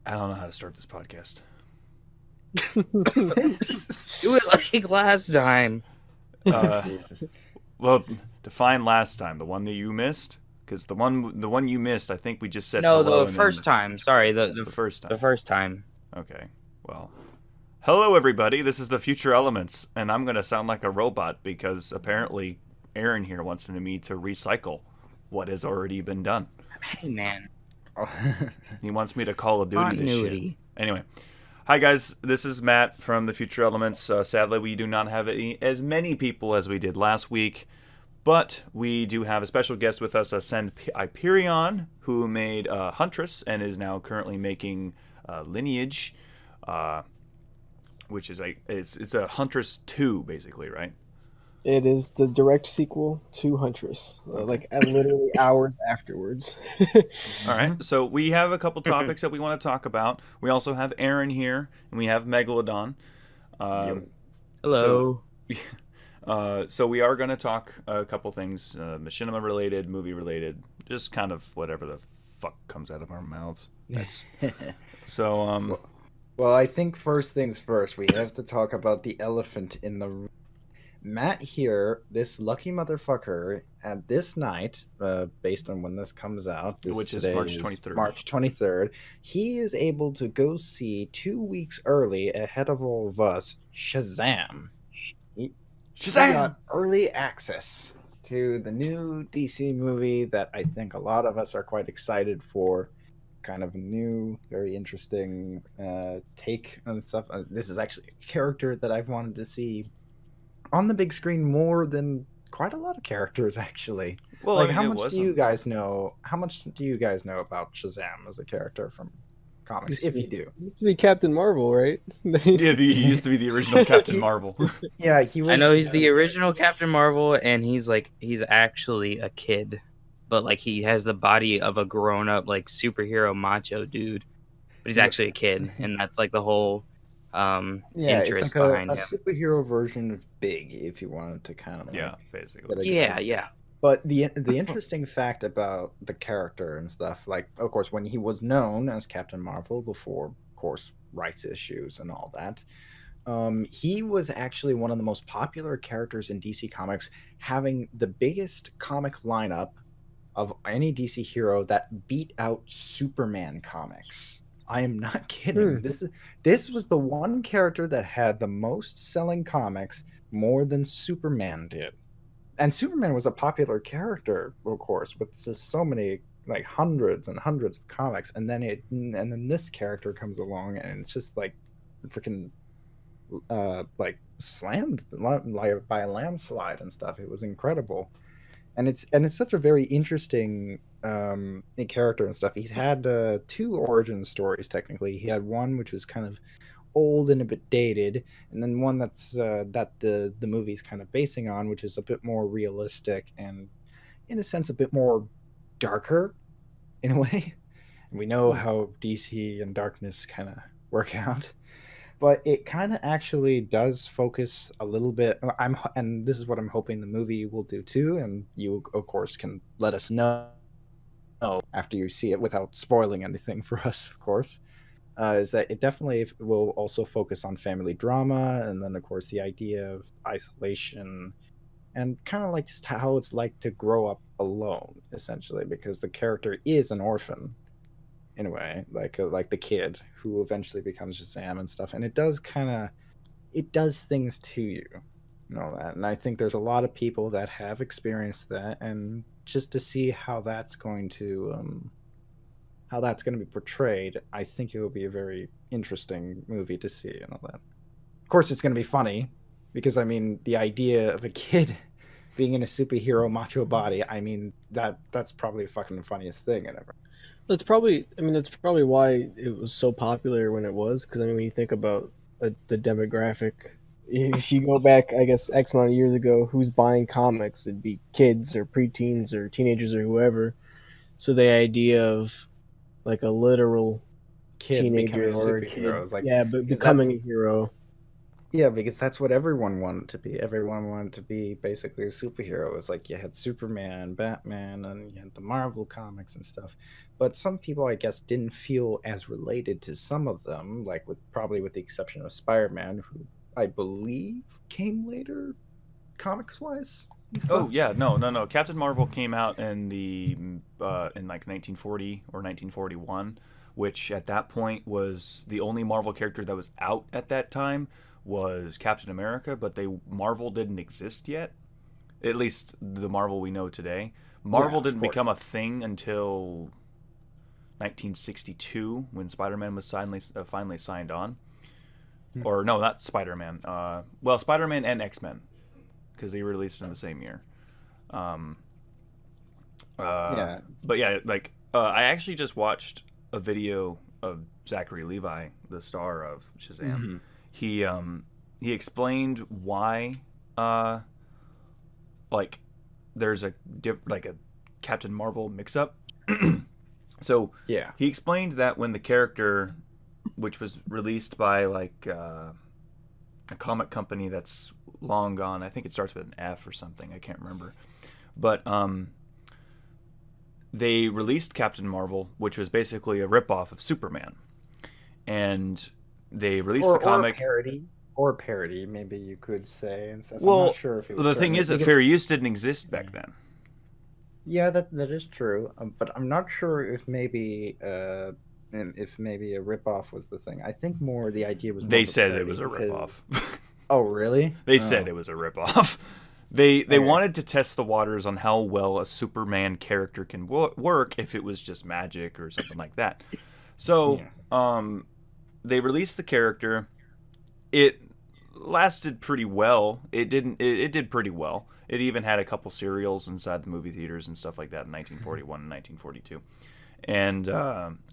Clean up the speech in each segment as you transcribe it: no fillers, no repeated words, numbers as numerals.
I don't know how to start this podcast. Do it like last time. Well, define last time. The one that you missed? Because the one you missed, I think we just said No, hello. the first time. Sorry, the first time. The first time. Okay. Well, hello everybody. This is the Future Elements, and I'm gonna sound like a robot because apparently Aaron here wants me to recycle what has already been done. Hey man. He wants me to Call of Duty Continuity. this shit. Anyway. Hi guys, this is Matt from the Future Elements. Sadly, we do not have as many people as we did last week, but we do have a special guest with us, Hyperion, who made Huntress and is now currently making Lineage, which is it's a Huntress 2, basically, right? It is the direct sequel to Huntress, like literally hours afterwards. All right, so we have a couple topics that we want to talk about. We also have Aaron here, and we have Megalodon. Hello. So we are going to talk a couple things, Machinima related, movie related, just kind of whatever the fuck comes out of our mouths. So, Well, I think first things first, we have to talk about the elephant in the room. Matt here, this lucky motherfucker, at this night, based on when this comes out, which is March 23rd. March 23rd, he is able to go see 2 weeks early, ahead of all of us, Shazam. He got early access to the new DC movie that I think a lot of us are quite excited for. Kind of a new, very interesting take on stuff. This is actually a character that I've wanted to see on the big screen more than quite a lot of characters, actually. Well, like, how much do you guys know? How much do you guys know about Shazam as a character from comics, if you do? He used to be Captain Marvel, right? Yeah, he used to be the original Captain Marvel. Yeah, he was. I know he's the original Captain Marvel, and he's actually a kid, but like he has the body of a grown-up like superhero macho dude, but he's actually a kid, and that's like the whole interest it's like behind a him. superhero version of Big, if you wanted to kind of basically. Yeah. But the interesting fact about the character and stuff, like, of course, when he was known as Captain Marvel before, of course, rights issues and all that, he was actually one of the most popular characters in DC Comics, having the biggest comic lineup of any DC hero that beat out Superman comics. I am not kidding. This was the one character that had the most selling comics, more than Superman did. And Superman was a popular character, of course, with just so many, like, hundreds and hundreds of comics, and then this character comes along and it's just like freaking like slammed like by a landslide and stuff. It was incredible. And it's such a very interesting character and stuff. He's had 2 origin stories, technically. He had one which was kind of old and a bit dated, and then one that's that the movie's kind of basing on, which is a bit more realistic and, in a sense, a bit more darker, in a way. And we know how DC and darkness kind of work out. But it kind of actually does focus a little bit. And this is what I'm hoping the movie will do too. And you, of course, can let us know after you see it without spoiling anything for us, of course. Is that it definitely will also focus on family drama, and then, of course, the idea of isolation, and kind of like just how it's like to grow up alone, essentially, because the character is an orphan. In a way, like the kid who eventually becomes Shazam and stuff, and it does things to you, that. And I think there's a lot of people that have experienced that, and just to see how that's going to be portrayed, I think it will be a very interesting movie to see and all that. Of course, it's going to be funny because, I mean, the idea of a kid being in a superhero macho body, I mean, that's probably the fucking funniest thing ever. That's probably why it was so popular when it was. Because, I mean, when you think about the demographic, if you go back, I guess, X amount of years ago, who's buying comics? It'd be kids or preteens or teenagers or whoever. So the idea of like a literal kid teenager or superhero, but becoming a hero. Yeah, because that's what everyone wanted to be. Everyone wanted to be basically a superhero. It was like you had Superman, Batman, and you had the Marvel comics and stuff. But some people, I guess, didn't feel as related to some of them, like probably with the exception of Spider-Man, who I believe came later, comics wise and Oh stuff. yeah, no. Captain Marvel came out in in like 1940 or 1941, which at that point was the only Marvel character that was out at that time was Captain America, but Marvel didn't exist yet. At least the Marvel we know today. Marvel Yeah, of didn't course. become a thing until 1962 when Spider-Man was finally signed on. Hmm. Or no, not Spider-Man. Well, Spider-Man and X-Men because they were released in the same year. Um, Yeah. but yeah, like I actually just watched a video of Zachary Levi, the star of Shazam. Mhm. He explained why like there's like a Captain Marvel mix-up. So Yeah. he explained that when the character, which was released by like a comic company that's long gone, I think it starts with an F or something, I can't remember, but they released Captain Marvel, which was basically a ripoff of Superman, and they released the comic. Or a parody, maybe you could say and stuff. I'm Well, not sure if it was the thing certainly is that because fair use didn't exist back then. yeah, that is true. But I'm not sure if maybe a ripoff was the thing. I think more the idea was more They of a said it parody was a because ripoff. oh really? They Oh, said it was a ripoff. They okay. wanted to test the waters on how well a Superman character can work if it was just magic or something like that. So, Yeah. they released the character. It lasted pretty well. It did pretty well. It even had a couple serials inside the movie theaters and stuff like that in 1941 and 1942. And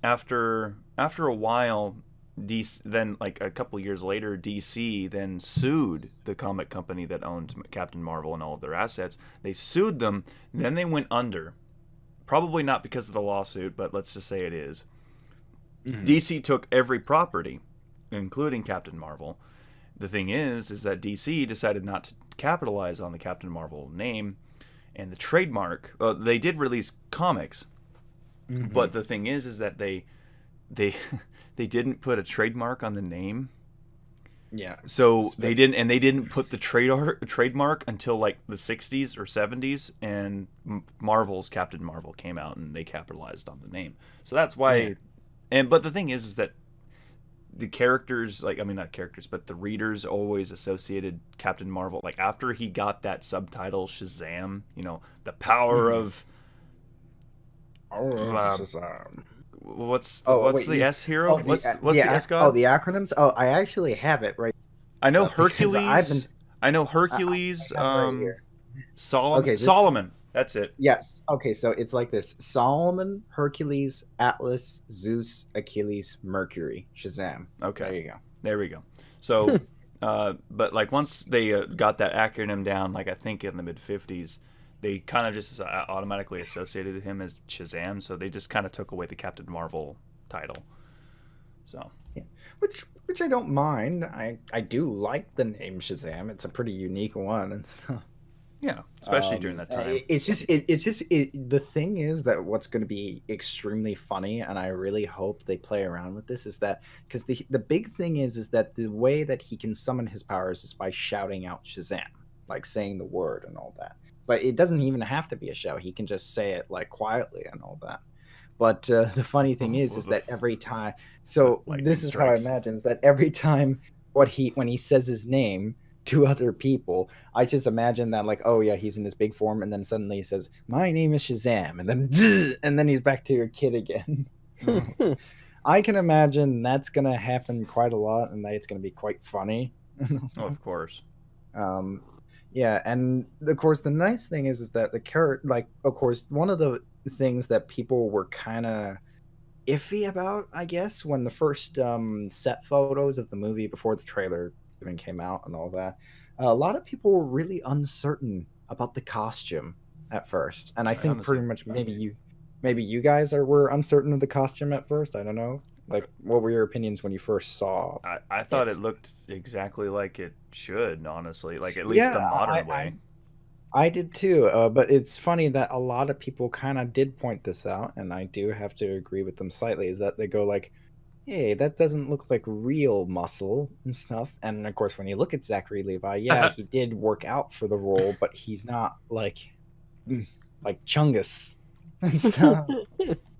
after a while, DC, then like a couple years later, DC then sued the comic company that owned Captain Marvel and all of their assets. They sued them. Then they went under. Probably not because of the lawsuit, but let's just say it is. Mhm. DC took every property, including Captain Marvel. The thing is that DC decided not to capitalize on the Captain Marvel name and the trademark. They did release comics, but the thing is that they they didn't put a trademark on the name. Yeah. So they didn't put the trademark until like the 60s or 70s, and Marvel's Captain Marvel came out and they capitalized on the name. So that's why. Yeah. But the thing is that the characters, like, I mean, not characters, but the readers always associated Captain Marvel, like after he got that subtitle Shazam, the power of Shazam. what's Oh what's wait, the S hero? What's the S oh, god? the acronyms. Oh, I actually have it right I know up because I've been Hercules. I know I Hercules. have it right here. Solomon. Okay, Solomon. That's it. yes. Okay, so it's like this: Solomon, Hercules, Atlas, Zeus, Achilles, Mercury, Shazam. Okay. There you go. There we go. So, but like once they got that acronym down, like I think in the mid 50s, they kind of just automatically associated him as Shazam. So they just kind of took away the Captain Marvel title. So. Yeah. Which I don't mind. I do like the name Shazam. It's a pretty unique one and stuff. Yeah, especially during that time. The thing is that what's going to be extremely funny, and I really hope they play around with this, is that because the big thing is that the way that he can summon his powers is by shouting out Shazam, like saying the word and all that. But it doesn't even have to be a shout. He can just say it like quietly and all that. But the funny thing is that every time, so this is how I imagine that every time when he says his name to other people, I just imagine that like, oh yeah, he's in his big form, and then suddenly he says, "My name is Shazam," and then he's back to your kid again. I can imagine that's gonna happen quite a lot, and that it's gonna be quite funny. Oh, of course. Yeah, and of course the nice thing is that the character, like, of course, one of the things that people were kind of iffy about, I guess, when the first set photos of the movie before the trailer even came out and all that, a lot of people were really uncertain about the costume at first, and I think honestly, pretty much maybe you guys were uncertain of the costume at first. I don't know. Like, what were your opinions when you first saw? I thought it looked exactly like it should, honestly. Like, at least the modern way. I did too, but it's funny that a lot of people kind of did point this out, and I do have to agree with them slightly, is that they go like, hey, that doesn't look like real muscle and stuff. And of course, when you look at Zachary Levi, yeah, he did work out for the role, but he's not like Chungus and stuff.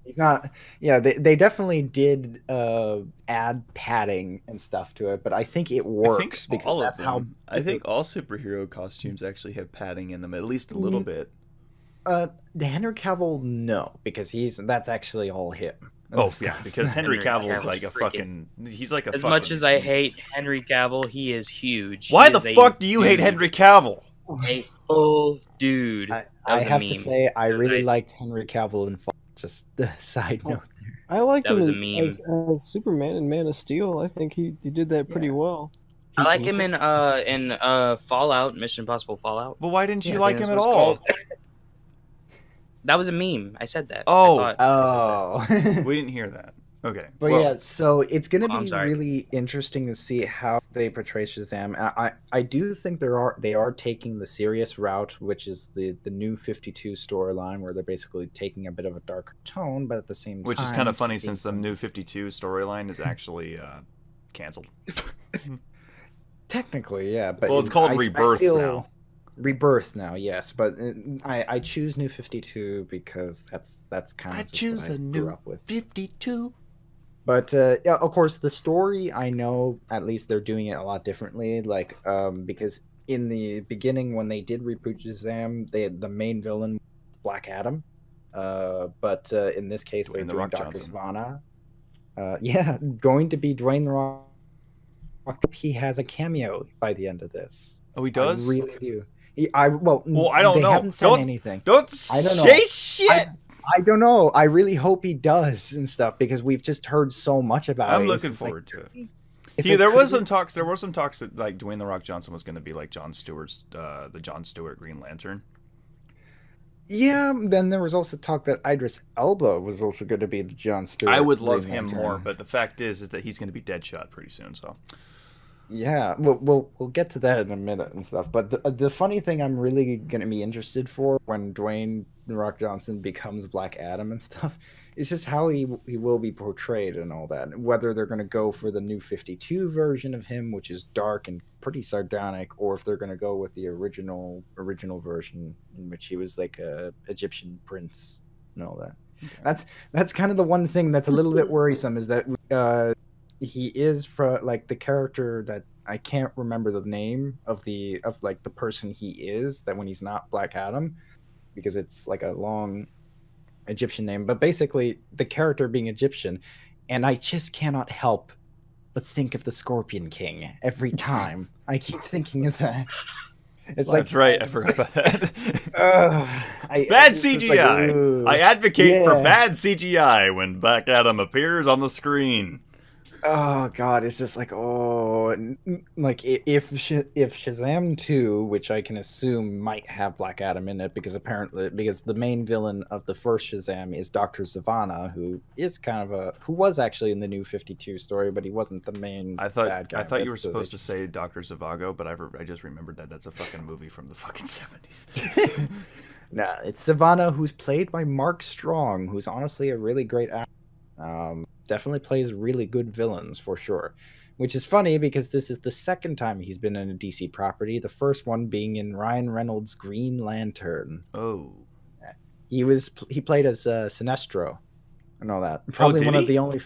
He's not. Yeah, they definitely did add padding and stuff to it, but I think it works because that's how. I think all superhero costumes actually have padding in them, at least a little bit. The Henry Cavill, no, because that's actually all him. Oh yeah, because Henry Cavill is like a fucking. He's like a. As much as I hate Henry Cavill, he is huge. Why the fuck do you hate Henry Cavill? A full dude. I have to say, I really liked Henry Cavill in. Just the side note there. I liked him was a meme. as Superman in Man of Steel. I think he did that pretty well. I like him in Fallout, Mission Impossible Fallout. Well, why didn't you like him at all? That was a meme. I said that. Oh. We didn't hear that. Okay. But yeah, so it's going to be really interesting to see how they portray Shazam. I do think they are taking the serious route, which is the new 52 storyline, where they're basically taking a bit of a darker tone, but at the same time... Which is kind of funny since the new 52 storyline is actually canceled. Technically, yeah. But well, it's called Rebirth now. Rebirth now, yes, but I choose New 52 because that's kind of I choose a new 52. But yeah, of course, the story, I know at least they're doing it a lot differently. Like, because in the beginning, when they did reboot Shazam, the main villain was Black Adam. But in this case, they're doing Dr. Sivana. Yeah, going to be Dwayne the Rock. He has a cameo by the end of this. Oh, he does? I really do. Well, I don't know. They haven't said anything. I don't know. Say shit. I don't know. I really hope he does and stuff because we've just heard so much about it. I'm looking forward to it. There were some talks that like Dwayne the Rock Johnson was going to be like Jon Stewart's the Jon Stewart Green Lantern. Yeah, then there was also talk that Idris Elba was also going to be the Jon Stewart. I would love him more, but the fact is that he's going to be Deadshot pretty soon. So. Yeah, we'll get to that in a minute and stuff. But the funny thing I'm really going to be interested for when Dwayne The Rock Johnson becomes Black Adam and stuff is just how he will be portrayed and all that. Whether they're going to go for the new 52 version of him, which is dark and pretty sardonic, or if they're going to go with the original version in which he was like a Egyptian prince and all that. Okay. That's kind of the one thing that's a little bit worrisome is that he is like the character that I can't remember the name of the person he is, that when he's not Black Adam, because it's like a long Egyptian name, but basically the character being Egyptian, and I just cannot help but think of the Scorpion King every time. I keep thinking of that. It's that's right. I forgot about that. Bad CGI. Like, I advocate for bad CGI when Black Adam appears on the screen. Oh god, it's just like like if Shazam 2, which I can assume might have Black Adam in it because the main villain of the first Shazam is Dr. Sivana, who is who was actually in the new 52 story, but he wasn't the main bad guy. I thought you were supposed to say Dr. Zhivago, but I just remembered that's a fucking movie from the fucking 70s. Nah, it's Sivana, who's played by Mark Strong, who's honestly a really great actor. Definitely plays really good villains for sure, which is funny because this is the second time he's been in a DC property. The first one being in Ryan Reynolds' Green Lantern. Oh, he played as Sinestro and all that. Probably one of the only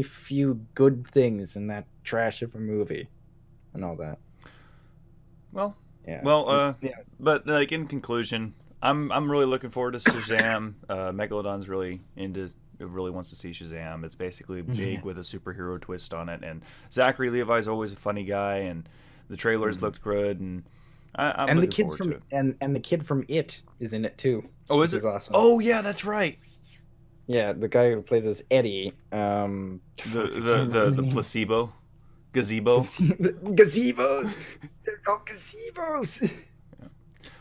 few good things in that trash of a movie and all that. Well, yeah. Well, but like in conclusion, I'm really looking forward to Shazam. Megalodon's really wants to see Shazam. It's basically big with a superhero twist on it, and Zachary Levi's always a funny guy, and the trailers looked good, and I'm looking forward to it. And the kid from It is in it too. Oh, is it? Awesome. Oh yeah, that's right. Yeah, the guy who plays as Eddie. The placebo, gazebo. Gazebos. They're called gazebos. Yeah.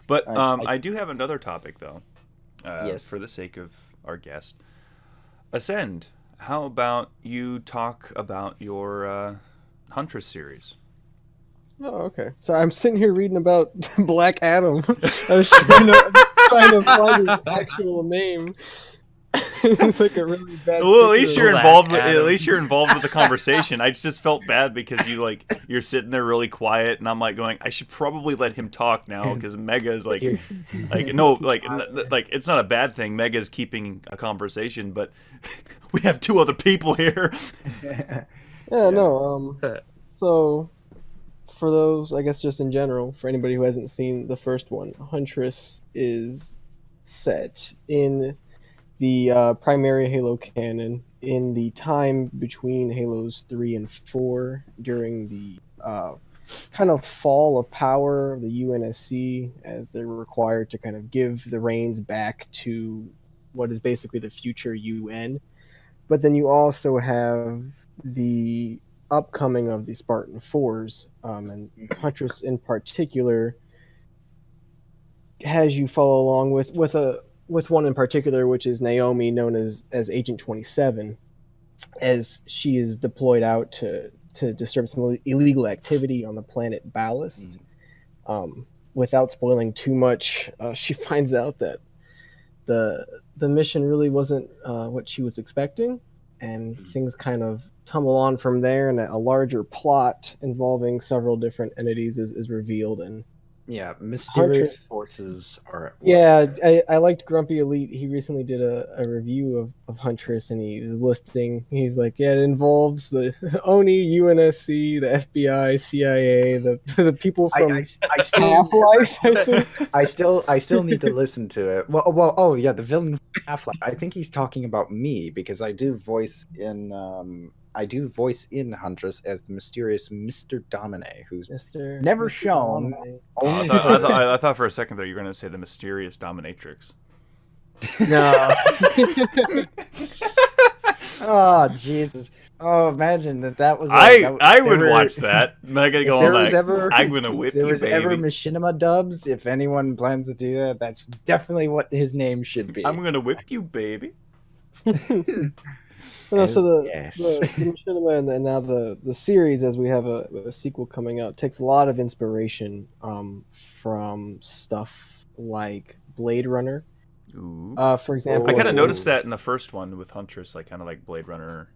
But I do have another topic though. Yes. for the sake of our guest. Ascend, how about you talk about your Huntress series? Oh, okay. So I'm sitting here reading about Black Adam. I was trying to find his actual name. It's like a really bad. Well, at least picture you're of- involved. At Adam. least you're involved with the conversation. I just felt bad because you're sitting there really quiet, and I'm like going, I should probably let him talk now because Mega is like it's not a bad thing. Mega's keeping a conversation, but we have two other people here. Yeah, no. So, for those, I guess, just in general, for anybody who hasn't seen the first one, Huntress is set in the primary Halo canon in the time between Halos 3 and 4 during the kind of fall of power of the UNSC as they're required to kind of give the reins back to what is basically the future UN. But then you also have the upcoming of the Spartan 4s, and Huntress in particular has you follow along with one in particular, which is Naomi, known as Agent 27, as she is deployed out to disturb some illegal activity on the planet Ballast. Without spoiling too much, she finds out that the mission really wasn't what she was expecting, and things kind of tumble on from there, and a larger plot involving several different entities is revealed. And Yeah, mysterious Huntress. forces are at work. yeah, I liked GrumpyElite. He recently did a review of Huntress, and he was listing. He's like, yeah, it involves the ONI, UNSC, the FBI, CIA, the people from I still, Half-Life. I think. I still need to listen to it. Well, oh yeah, the villain from Half-Life. I think he's talking about me because I do voice in Huntress as the mysterious Mr. Domine, who's Mr. never Mr. shown. Domine. Only I thought for a second there you were going to say the mysterious dominatrix. No. Oh Jesus! Oh, imagine that was. I would watch that. Mega If going there like, was ever, I'm gonna whip if there you, was baby. ever Machinima dubs, if anyone plans to do that, that's definitely what his name should be. I'm gonna whip you, baby. No, so the Machinima and now the series, as we have a sequel coming out, takes a lot of inspiration from stuff like Blade Runner. Ooh. For example, I kind of noticed that in the first one with Huntress, like kind of like Blade Runner.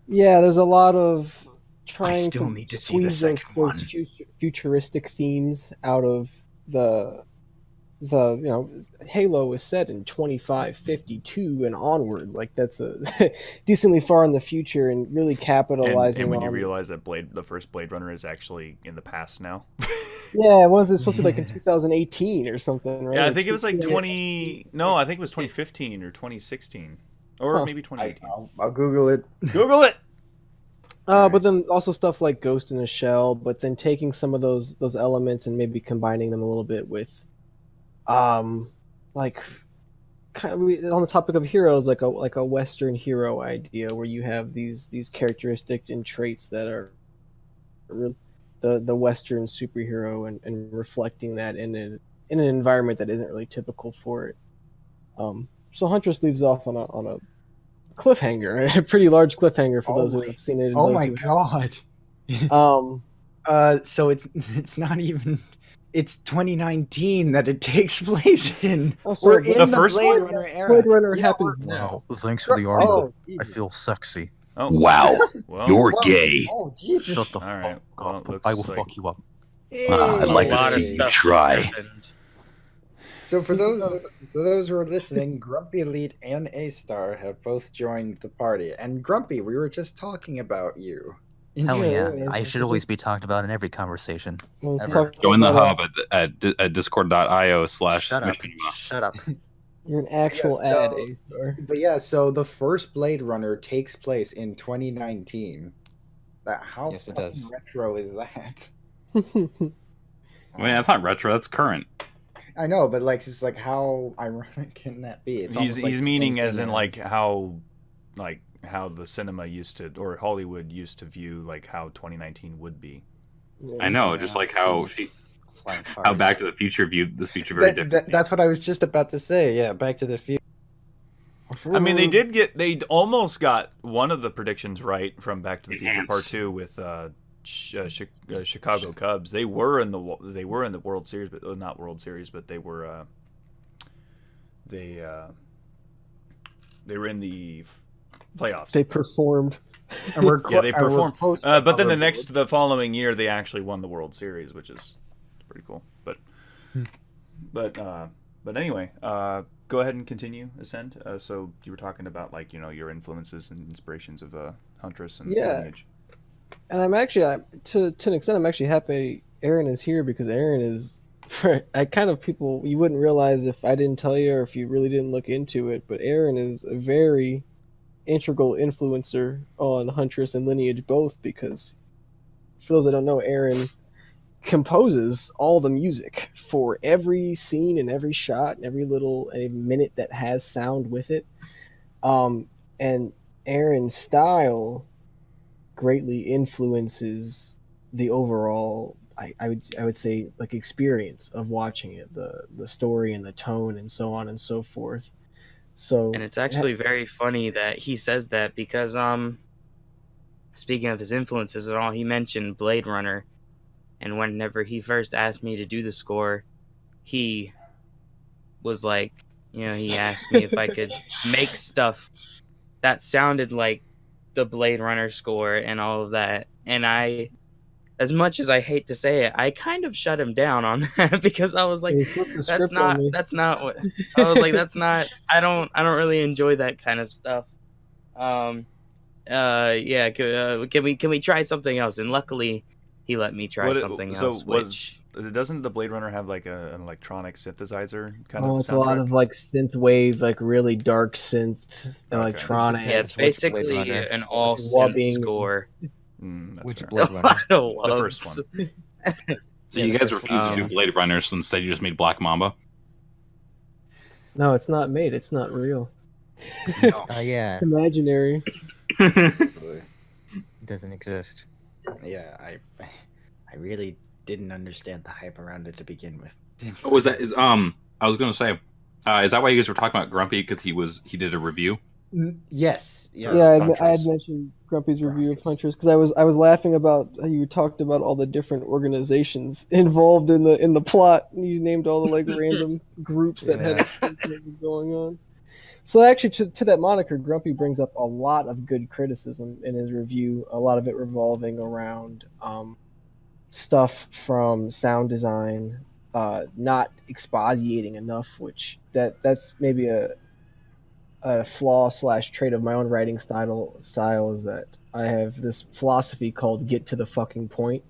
Yeah, there's a lot of trying still to need to see the squeeze those, second one. futuristic themes out of the Halo is set in 2552 and onward. Like that's a decently far in the future and really capitalizing And when on. you realize that the first Blade Runner is actually in the past now. Yeah, was it supposed to be like in 2018 or something, right? Yeah, I Or think it was like 20. No, I think it was 2015 or 2016, or maybe 2018. I'll Google it. Google it. But then also stuff like Ghost in a Shell, but then taking some of those elements and maybe combining them a little bit with, like, kind of on the topic of heroes, like a Western hero idea where you have these characteristics and traits that are the Western superhero and reflecting that in an environment that isn't really typical for it. So Huntress leaves off on a cliffhanger, a pretty large cliffhanger for those who have seen it. And Oh those my who- god! So it's not even. It's 2019 that it takes place in. Oh, so We're the in the first Blade one? Runner era. Blade Runner Yeah, happens we're- now. Thanks for the armor. Oh, I feel sexy. Oh, Wow, well, you're Whoa. gay. Oh Jesus! Shut the all right. fuck Well, up. looks I will like- fuck you up. I'd like A to lot of see you stuff try. happened. So for those who are listening, GrumpyElite and A-Star have both joined the party. And Grumpy, we were just talking about you. Hell Yeah, yeah. I should always be talked about in every conversation. We'll Ever. talk Join the about hub at discord.io / Shut up. Machinima. Shut up. You're an actual Yeah, ad, so- A-Star. But yeah, so the first Blade Runner takes place in 2019. How Yes, it fucking does. retro is that? I mean, that's not retro. That's current. I know, but like, it's like how ironic can that be? It's almost like He's the meaning same as thing in like how the cinema used to, or Hollywood used to view like how 2019 would be. I know, Yeah. just like how she. flying cars. How Back to the Future viewed this future very differently. That's what I was just about to say. Yeah, Back to the Future. I mean, they almost got one of the predictions right from Back to the Future Enhance. Part 2 with Chicago Cubs. They were in the World Series, but not World Series, but they were in the playoffs. They performed. And we're Yeah, they and we're performed. close to But then other the following year, they actually won the World Series, which is pretty cool. But anyway, go ahead and continue, Ascend. So you were talking about your influences and inspirations of Huntress and Lineage. And I'm actually, to an extent, I'm actually happy Aaron is here because Aaron is, people you wouldn't realize if I didn't tell you or if you really didn't look into it, but Aaron is a very integral influencer on Huntress and Lineage both, because for those that don't know, Aaron composes all the music for every scene and every shot and every minute that has sound with it. And Aaron's style greatly influences the overall I would say experience of watching it, the story and the tone and so on and so forth. So And it's actually very funny that he says that because speaking of his influences and all, he mentioned Blade Runner, and whenever he first asked me to do the score, he was like, he asked me if I could make stuff that sounded like the Blade Runner score and all of that. And I, as much as I hate to say it, I kind of shut him down on that because I was like, that's not what I was like, that's not, I don't really enjoy that kind of stuff. Can we try something else? And luckily he let me try something else. Doesn't the Blade Runner have an electronic synthesizer kind of? Oh, it's a lot of synth wave, really dark synth electronic. Yeah, it's basically an all synth score. Which fair. Blade Runner? The first one. So you guys refuse to do Blade Runner, so instead you just made Black Mamba? No, it's not made. It's not real. Yeah. It's imaginary. It doesn't exist. Yeah, I really didn't understand the hype around it to begin with. I was gonna say, is that why you guys were talking about Grumpy because he did a review? Yes. Yeah, I had mentioned Grumpy's review of Huntress because I was laughing about how you talked about all the different organizations involved in the plot. You named all the random groups that had something going on. So actually, to that moniker, Grumpy brings up a lot of good criticism in his review. A lot of it revolving around stuff from sound design, not exposiating enough, which that's maybe a flaw / trait of my own writing style is that I have this philosophy called get to the fucking point.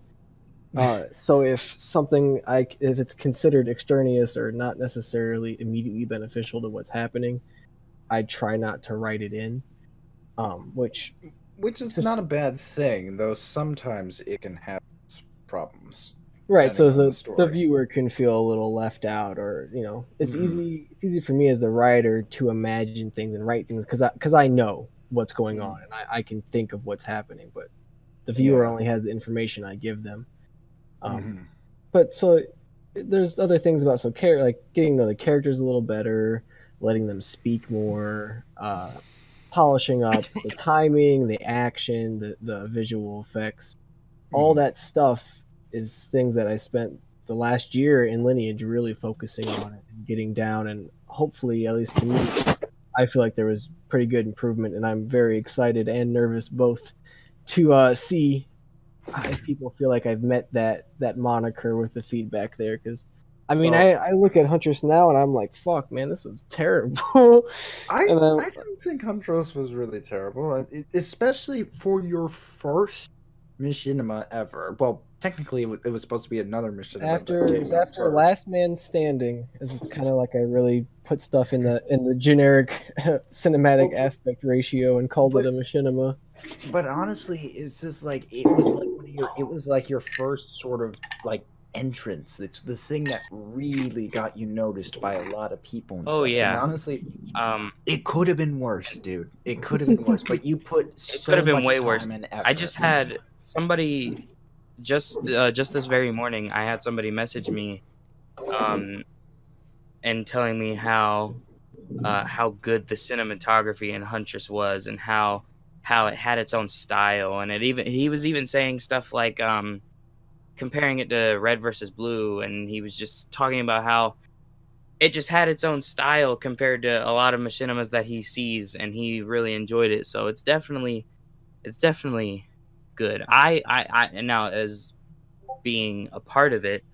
So if something if it's considered extraneous or not necessarily immediately beneficial to what's happening, I try not to write it in. Which is not a bad thing, though sometimes it can have problems. Right, so the viewer can feel a little left out, or it's easy for me as the writer to imagine things and write things because I know what's going on and I can think of what's happening, but the viewer only has the information I give them. But so there's other things about getting to know the characters a little better, letting them speak more, polishing up the timing, the action, the visual effects, all that stuff is things that I spent the last year in Lineage really focusing on it and getting down, and hopefully, at least to me, I feel like there was pretty good improvement, and I'm very excited and nervous both to see if people feel like I've met that moniker with the feedback there, because I look at Huntress now and I'm like, fuck, man, this was terrible. I didn't think Huntress was really terrible, especially for your first Machinima ever. Well, technically, it was supposed to be another Machinima. After Last Man Standing, is kind of I really put stuff in the generic cinematic aspect ratio and called it a Machinima. But honestly, it's just it was like your first sort of entrance. It's the thing that really got you noticed by a lot of people. And stuff. Yeah. And honestly, it could have been worse, dude. It could have been worse, but you put it could have been way worse. I just had somebody just this very morning, I had somebody message me, and telling me how good the cinematography in Huntress was, and how it had its own style, and he was even saying stuff like comparing it to Red versus Blue, and he was just talking about how it just had its own style compared to a lot of machinimas that he sees, and he really enjoyed it. So it's definitely good. And now, as being a part of it,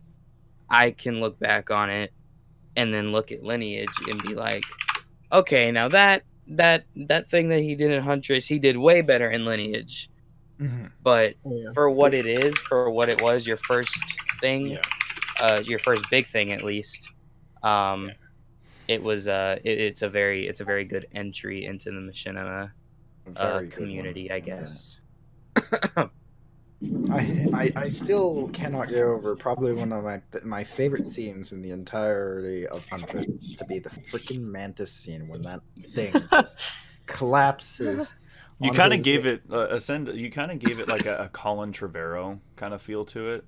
I can look back on it and then look at Lineage and be like, okay, now that thing that he did in Huntress, he did way better in Lineage. But for what it is, for what it was, your first thing, your first big thing at least, it was it's a very good entry into the machinima community, I guess. I still cannot get over probably one of my favorite scenes in the entirety of Huntress to be the freaking mantis scene when that thing just collapses. You kind of gave it you kind of gave it like a Colin Trevorrow kind of feel to it,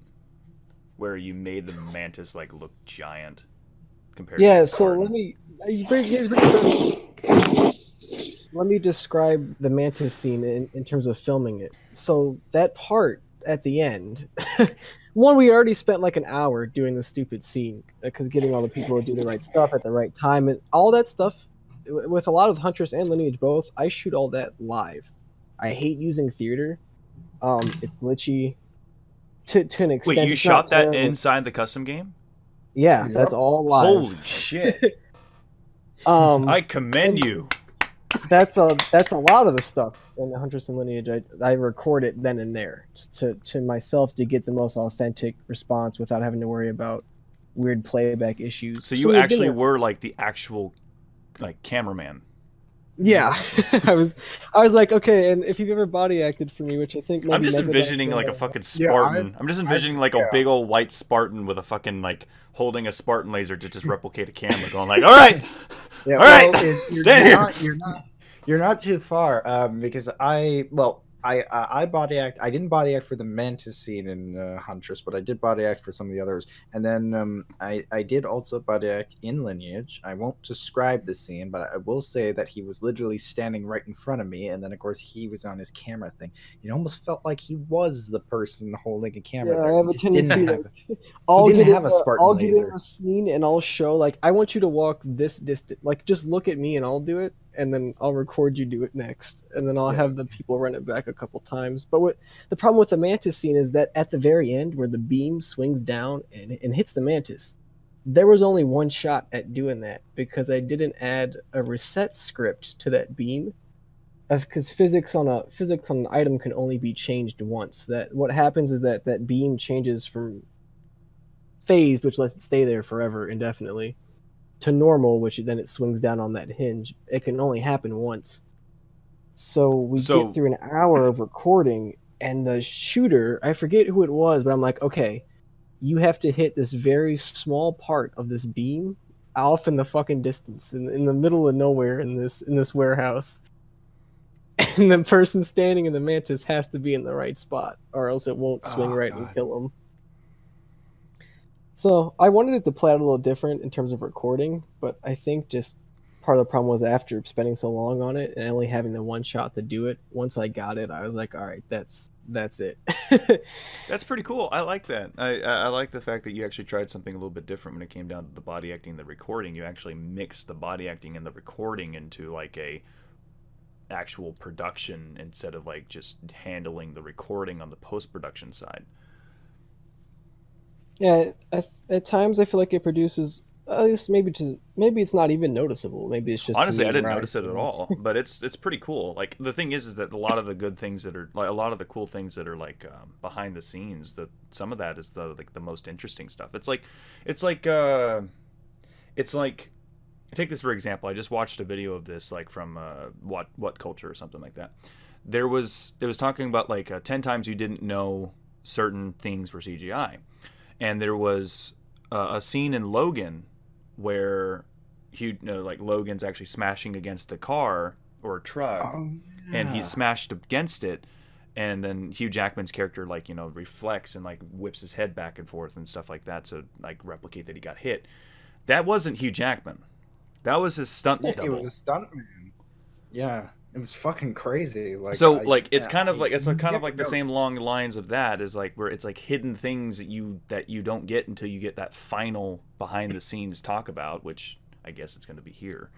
where you made the mantis like look giant compared. To so let me describe the mantis scene in terms of filming it. So that part at the end, one, we already spent like an hour doing the stupid scene because getting all the people to do the right stuff at the right time and all that stuff. With a lot of Huntress and Lineage both, I shoot all that live. I hate using theater. It's glitchy to an extent. Wait, you shot that inside the custom game? Yeah, that's all live. Holy shit! I commend you. That's a lot of the stuff in the Huntress and Lineage. I record it then and there to myself to get the most authentic response without having to worry about weird playback issues. So you actually were like the actual like cameraman. Yeah, I was like, okay, and if you've ever body acted for me, which I think I'm just envisioning like a fucking Spartan. I'm just envisioning like a big old white Spartan with a fucking like holding a Spartan laser to just replicate a camera, going like, all right, all right, stand here. You're not too far, because I body act. I didn't body act for the mantis scene in Huntress, but I did body act for some of the others. And then I did also body act in Lineage. I won't describe the scene, but I will say that he was literally standing right in front of me, and then of course he was on his camera thing. It almost felt like he was the person holding a camera. Yeah, I have a tendency to have a Spartan laser. Get in the scene and I'll show like I want you to walk this distance. Like just look at me and I'll do it. And then I'll record you do it next, and then I'll have the people run it back a couple times. But what the problem with the mantis scene is that at the very end, where the beam swings down and hits the mantis, there was only one shot at doing that because I didn't add a reset script to that beam, because physics on an item can only be changed once. That what happens is that beam changes from phased, which lets it stay there forever indefinitely, to normal, which then it swings down on that hinge. It can only happen once. So we get through an hour of recording, and the shooter, I forget who it was, but I'm like, okay, you have to hit this very small part of this beam off in the fucking distance, in the middle of nowhere in this warehouse. And the person standing in the mantis has to be in the right spot, or else it won't swing and kill him. So I wanted it to play out a little different in terms of recording, but I think just part of the problem was after spending so long on it and only having the one shot to do it, once I got it, I was like, all right, that's it. That's pretty cool. I like that. I like the fact that you actually tried something a little bit different when it came down to the body acting and the recording. You actually mixed the body acting and the recording into like a actual production instead of like just handling the recording on the post-production side. Yeah, at times I feel like it produces, at least maybe it's not even noticeable. Maybe it's just, honestly, I didn't notice it at all. But it's pretty cool. Like the thing is that a lot of the good things that are like a lot of the cool things that are like behind the scenes. That some of that is the most interesting stuff. It's like take this for example. I just watched a video of this like from what culture or something like that. It was talking about like 10 times you didn't know certain things were CGI. And there was a scene in Logan where like Logan's actually smashing against the car or a truck, and he smashed against it, and then Hugh Jackman's character like reflects and like whips his head back and forth and stuff like that to like replicate that he got hit. That wasn't Hugh Jackman. That was his stunt double. It was a stuntman. Yeah, it was fucking crazy. Like so like it's kind of like the same long lines of that is like where it's like hidden things that you don't get until you get that final behind the scenes talk about, which I guess it's going to be here.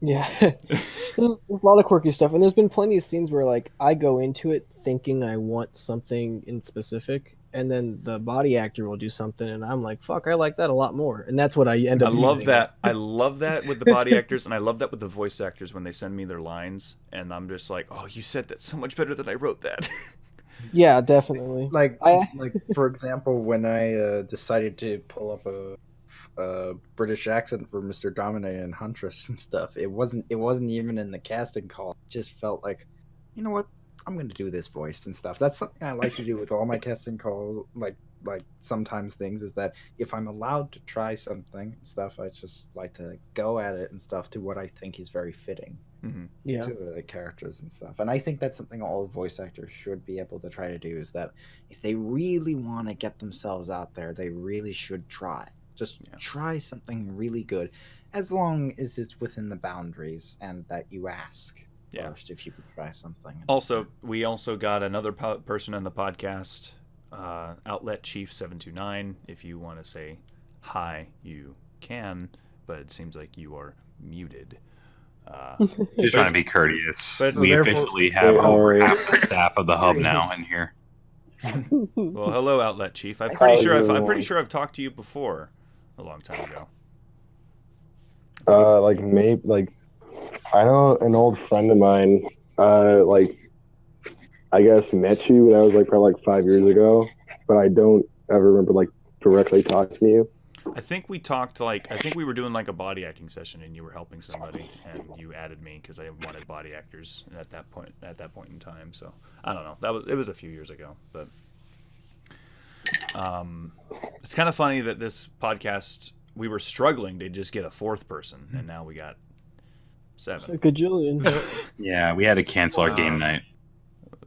Yeah, there's a lot of quirky stuff, and there's been plenty of scenes where like I go into it thinking I want something in specific, and then the body actor will do something, and I'm like, "Fuck, I like that a lot more," and that's what I end up. I love using. that. I love that with the body actors, and I love that with the voice actors when they send me their lines, and I'm just like, "Oh, you said that so much better than I wrote that." Yeah, definitely. Like for example, when I decided to pull up a British accent for Mr. Domine and Huntress and stuff, it wasn't even in the casting call. It just felt like, you know what, I'm gonna do this voice and stuff. That's something I like to do with all my casting calls. Like sometimes things is that if I'm allowed to try something and stuff, I just like to go at it and stuff to what I think is very fitting to the characters and stuff. And I think that's something all voice actors should be able to try to do, is that if they really want to get themselves out there, they really should try. Just try something really good, as long as it's within the boundaries and that you ask first if you could try something. Also, we also got another person on the podcast, Outlet Chief 729. If you want to say hi, you can, but it seems like you are muted. Just trying to be courteous. But We officially have over half the staff of the hub now in here. Well, hello, Outlet Chief. I'm pretty sure I've talked to you before, a long time ago. I know an old friend of mine. I guess met you when I was probably 5 years ago, but I don't ever remember directly talking to you. I think we talked I think we were doing a body acting session, and you were helping somebody, and you added me because I wanted body actors at that point in time. So I don't know. It was a few years ago, but it's kind of funny that this podcast, we were struggling to just get a fourth person, and now we got 7. A gajillion. Yeah, we had to cancel our game night.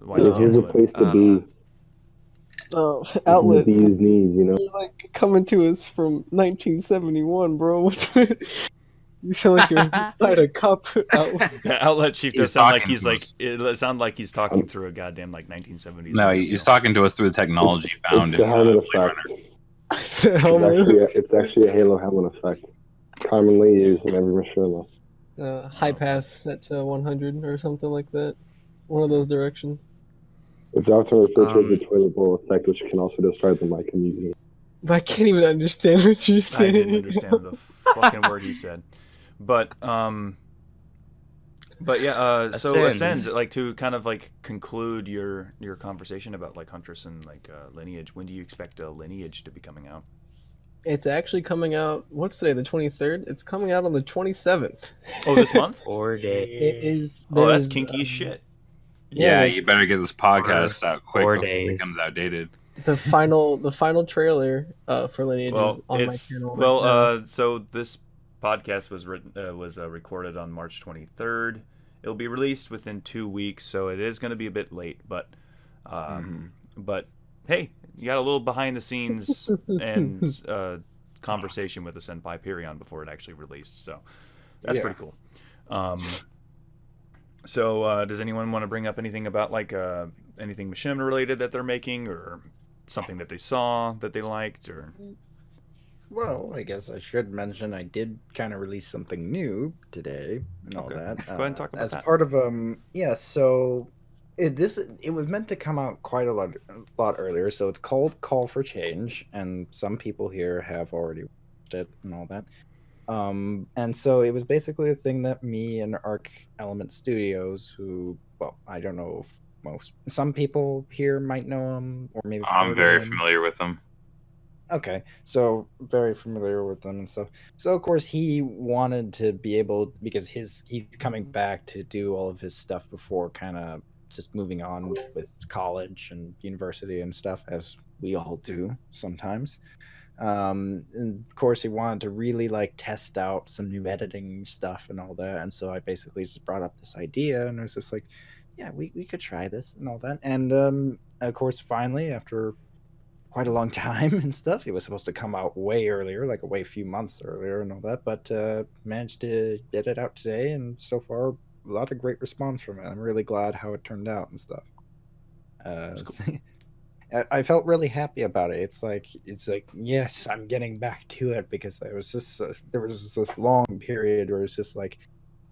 Why not? Here's a place to be. Oh, Outlet. Bees knees, You're coming to us from 1971, bro. You sound like you're inside a cup. Outlet. Yeah, Outlet Chief does sound like he's it sounds like he's talking through a goddamn 1970s. No, he's talking to us through the technology found It's the helmet effect. It's actually a Halo helmet effect, commonly used in every Machinima. High pass set to 100 or something like that. One of those directions. It's often referred to as the toilet bowl effect, which can also describe the mic I'm using. I can't even understand what you're saying. I didn't understand the fucking word you said. But yeah, so Ascend, to kind of conclude your conversation about Huntress and Lineage, when do you expect Lineage to be coming out? It's actually coming out, what's today, the 23rd? It's coming out on the 27th. Oh, this month? 4 days. It is. Oh, that's kinky as shit. Yeah, you better get this podcast out quick before it becomes outdated. The final trailer for Lineage is on my channel. So this podcast was recorded on March 23rd. It'll be released within 2 weeks, so it is going to be a bit late. But hey, you got a little behind the scenes and conversation with the Senpai Hyperion before it actually released. So that's pretty cool. So does anyone want to bring up anything about anything Machinima related that they're making, or something that they saw that they liked, or? Well, I guess I should mention I did kind of release something new today and all that. Go ahead and talk about as that. Part of so it was meant to come out quite a lot earlier. So it's called Call for Change, and some people here have already watched it and all that. And so it was basically a thing that me and Arc Element Studios, who, well, I don't know if some people here might know them, or maybe I'm very familiar with them. Okay, so very familiar with them and stuff. So of course he wanted to be able, because he's coming back to do all of his stuff before kind of just moving on with college and university and stuff, as we all do sometimes. And of course he wanted to really test out some new editing stuff and all that, and so I basically just brought up this idea, and I was just yeah, we could try this and all that. And of course, finally, after quite a long time and stuff, it was supposed to come out way earlier, like a way few months earlier and all that, but managed to get it out today, and so far, a lot of great response from it. I'm really glad how it turned out and stuff. I felt really happy about it. It's like yes, I'm getting back to it, because I was just there was this long period where it's just like,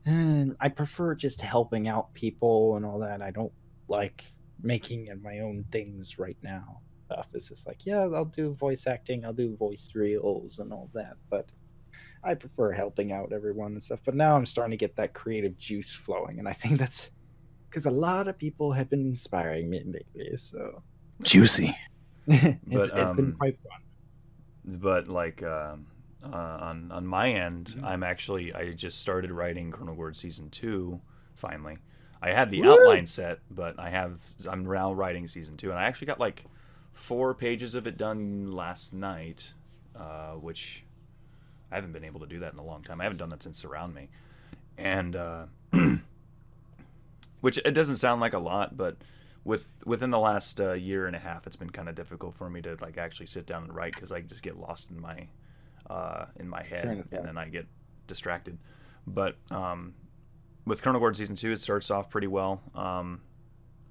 I prefer just helping out people and all that. I don't like making my own things right now. Stuff. It's just like, yeah, I'll do voice acting, I'll do voice reels and all that, but I prefer helping out everyone and stuff. But now I'm starting to get that creative juice flowing, and I think that's because a lot of people have been inspiring me lately. So Juicy. it's been quite fun. But like on my end, I just started writing Chrono Goard season 2 finally. I had the outline set, but I'm now writing season 2, and I actually got like 4 pages of it done last night, which I haven't been able to do that in a long time. I haven't done that since Surround Me, and which it doesn't sound like a lot, but within the last year and a half, it's been kind of difficult for me to like actually sit down and write, because I just get lost in my head, and then I get distracted. But with Chrono Goard season 2, it starts off pretty well.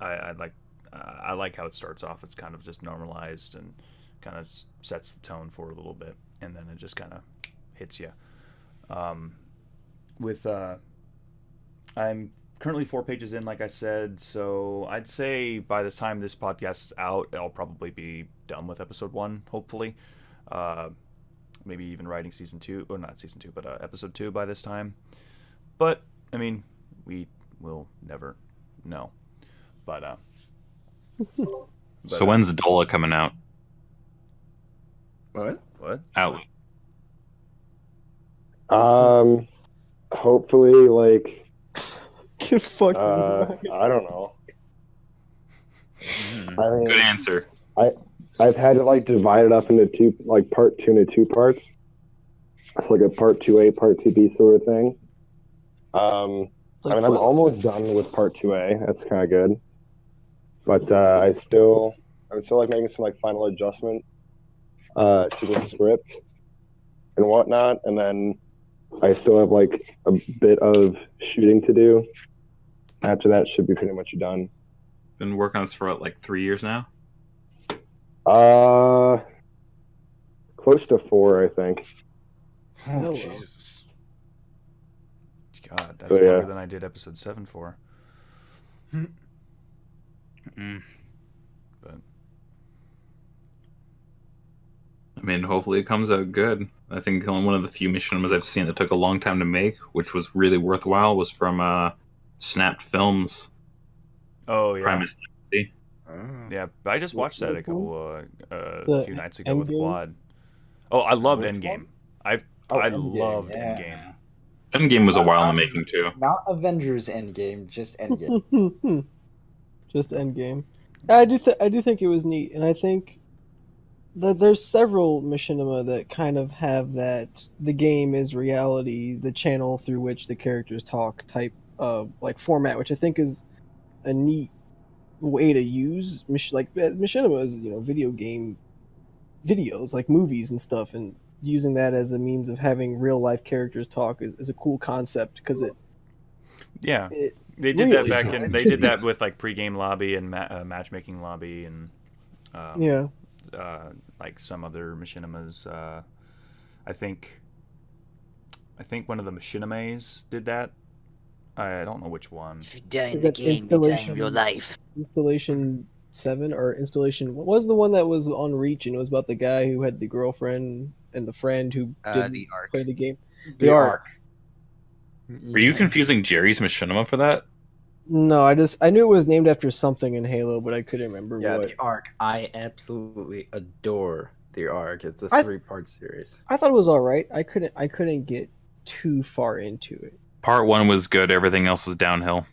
I like how it starts off. It's kind of just normalized and kind of sets the tone for a little bit, and then it just kind of hits you. I'm currently 4 pages in, like I said, so I'd say by the time this podcast's out, I'll probably be done with episode 1, hopefully. Maybe even writing season 2, or not season 2, but episode 2 by this time. But, I mean, we will never know. But, So when's Dola coming out? What? Out. Hopefully, like, Fuck I don't know. I mean, Good answer. I've had to like divide it up into two, like part 2 into 2 parts. It's like a part 2A, part 2B sort of thing. I mean, I'm almost done with part 2A. That's kind of good. But I'm still like making some like final adjustment to the script and whatnot, and then I still have like a bit of shooting to do. After that, should be pretty much done. Been working on this for like 3 years now. Close to 4, I think. Oh, Jesus. God, that's longer than I did episode 7 for. But I mean, hopefully it comes out good. I think one of the few Machinimas I've seen that took a long time to make, which was really worthwhile, was from Snapped Films. oh yeah, Primus. yeah. I just watched that a few nights ago with Endgame? Quad. Oh, I loved Which Endgame. one? I Endgame, loved yeah. Endgame. Endgame was a while in the making too. Not Avengers Endgame, just Endgame. Just Endgame. I do think it was neat, and I think that there's several Machinima that kind of have that the game is reality, the channel through which the characters talk type of like format, which I think is a neat way to use Machinimas, video game videos like movies and stuff, and using that as a means of having real life characters talk is a cool concept, because Yeah, it they did really that back in. is. They did that with like pregame lobby and matchmaking lobby and yeah. like some other Machinimas. I think one of the Machinimas did that. I don't know which one. If you die in Is the that game, you die in installation? real life. Installation 7 or Installation. What was the one that was on Reach and it was about the guy who had the girlfriend and the friend who didn't The Ark. play the game? The Ark. Were you confusing Jerry's Machinima for that? No, I knew it was named after something in Halo, but I couldn't remember Yeah, what. the Ark. I absolutely adore the Ark. It's a I- 3-part series. I thought it was all right. I couldn't get too far into it. Part 1 was good. Everything else was downhill.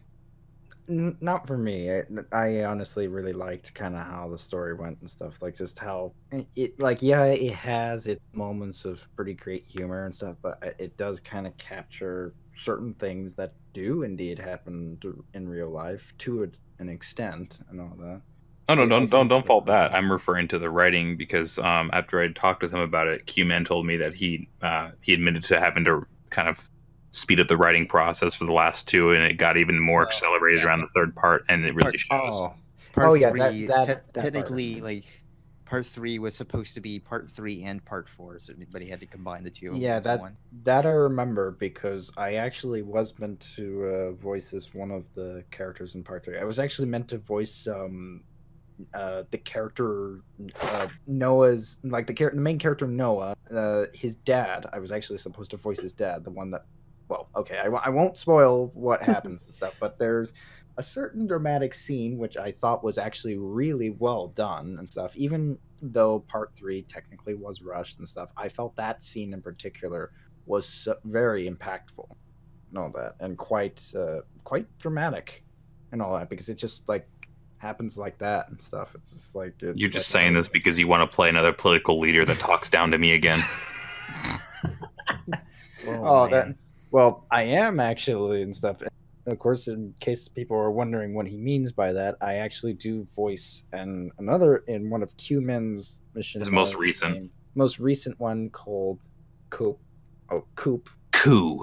Not for me. I honestly really liked kind of how the story went and stuff. Like just how it has its moments of pretty great humor and stuff, but it does kind of capture certain things that do indeed happen in real life to an extent and all that. Oh no, I think it's don't fault good. that. I'm referring to the writing because after I talked with him about it, Q-Man told me that he admitted to having to kind of speed up the writing process for the last two, and it got even more accelerated around the third part, and it really shows. Part yeah, three, that technically, part. like, part 3 was supposed to be part 3 and part 4, so, but he had to combine the two Yeah, into one. that I remember because I actually was meant to voice as one of the characters in part 3. I was actually meant to voice the character Noah's, like the main character Noah, his dad. I was actually supposed to voice his dad, the one that, well, okay, I won't spoil what happens and stuff, but there's a certain dramatic scene which I thought was actually really well done and stuff. Even though part 3 technically was rushed and stuff, I felt that scene in particular was very impactful and all that, and quite dramatic and all that, because it just like happens like that and stuff. It's just like You're just saying this because you want to play another political leader that talks down to me again. that. Well, I am actually and stuff. Of course, in case people are wondering what he means by that, I actually do voice in one of Q-Man's Machinimas. His most recent. Most recent one called Coop. Oh, Coop. Coup.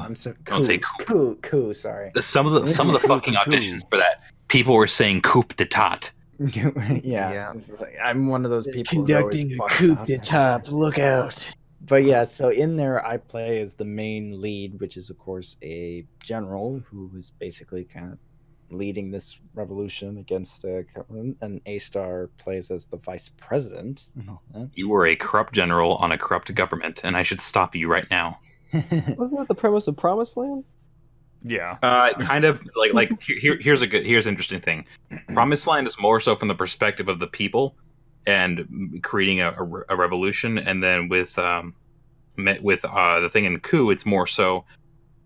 Don't say coup. Coup. Sorry. Some of the fucking auditions for that, people were saying coup d'etat. Yeah. This is like, I'm one of those people conducting a coup d'etat. Look out. But yeah, so in there I play as the main lead, which is of course a general who is basically kind of leading this revolution against the government, and A-Star plays as the vice president. You were a corrupt general on a corrupt government, and I should stop you right now. Wasn't that the premise of Promised Land? Yeah. Kind of like here's an interesting thing. Promised Land is more so from the perspective of the people and creating a revolution, and then with the thing in Coup, it's more so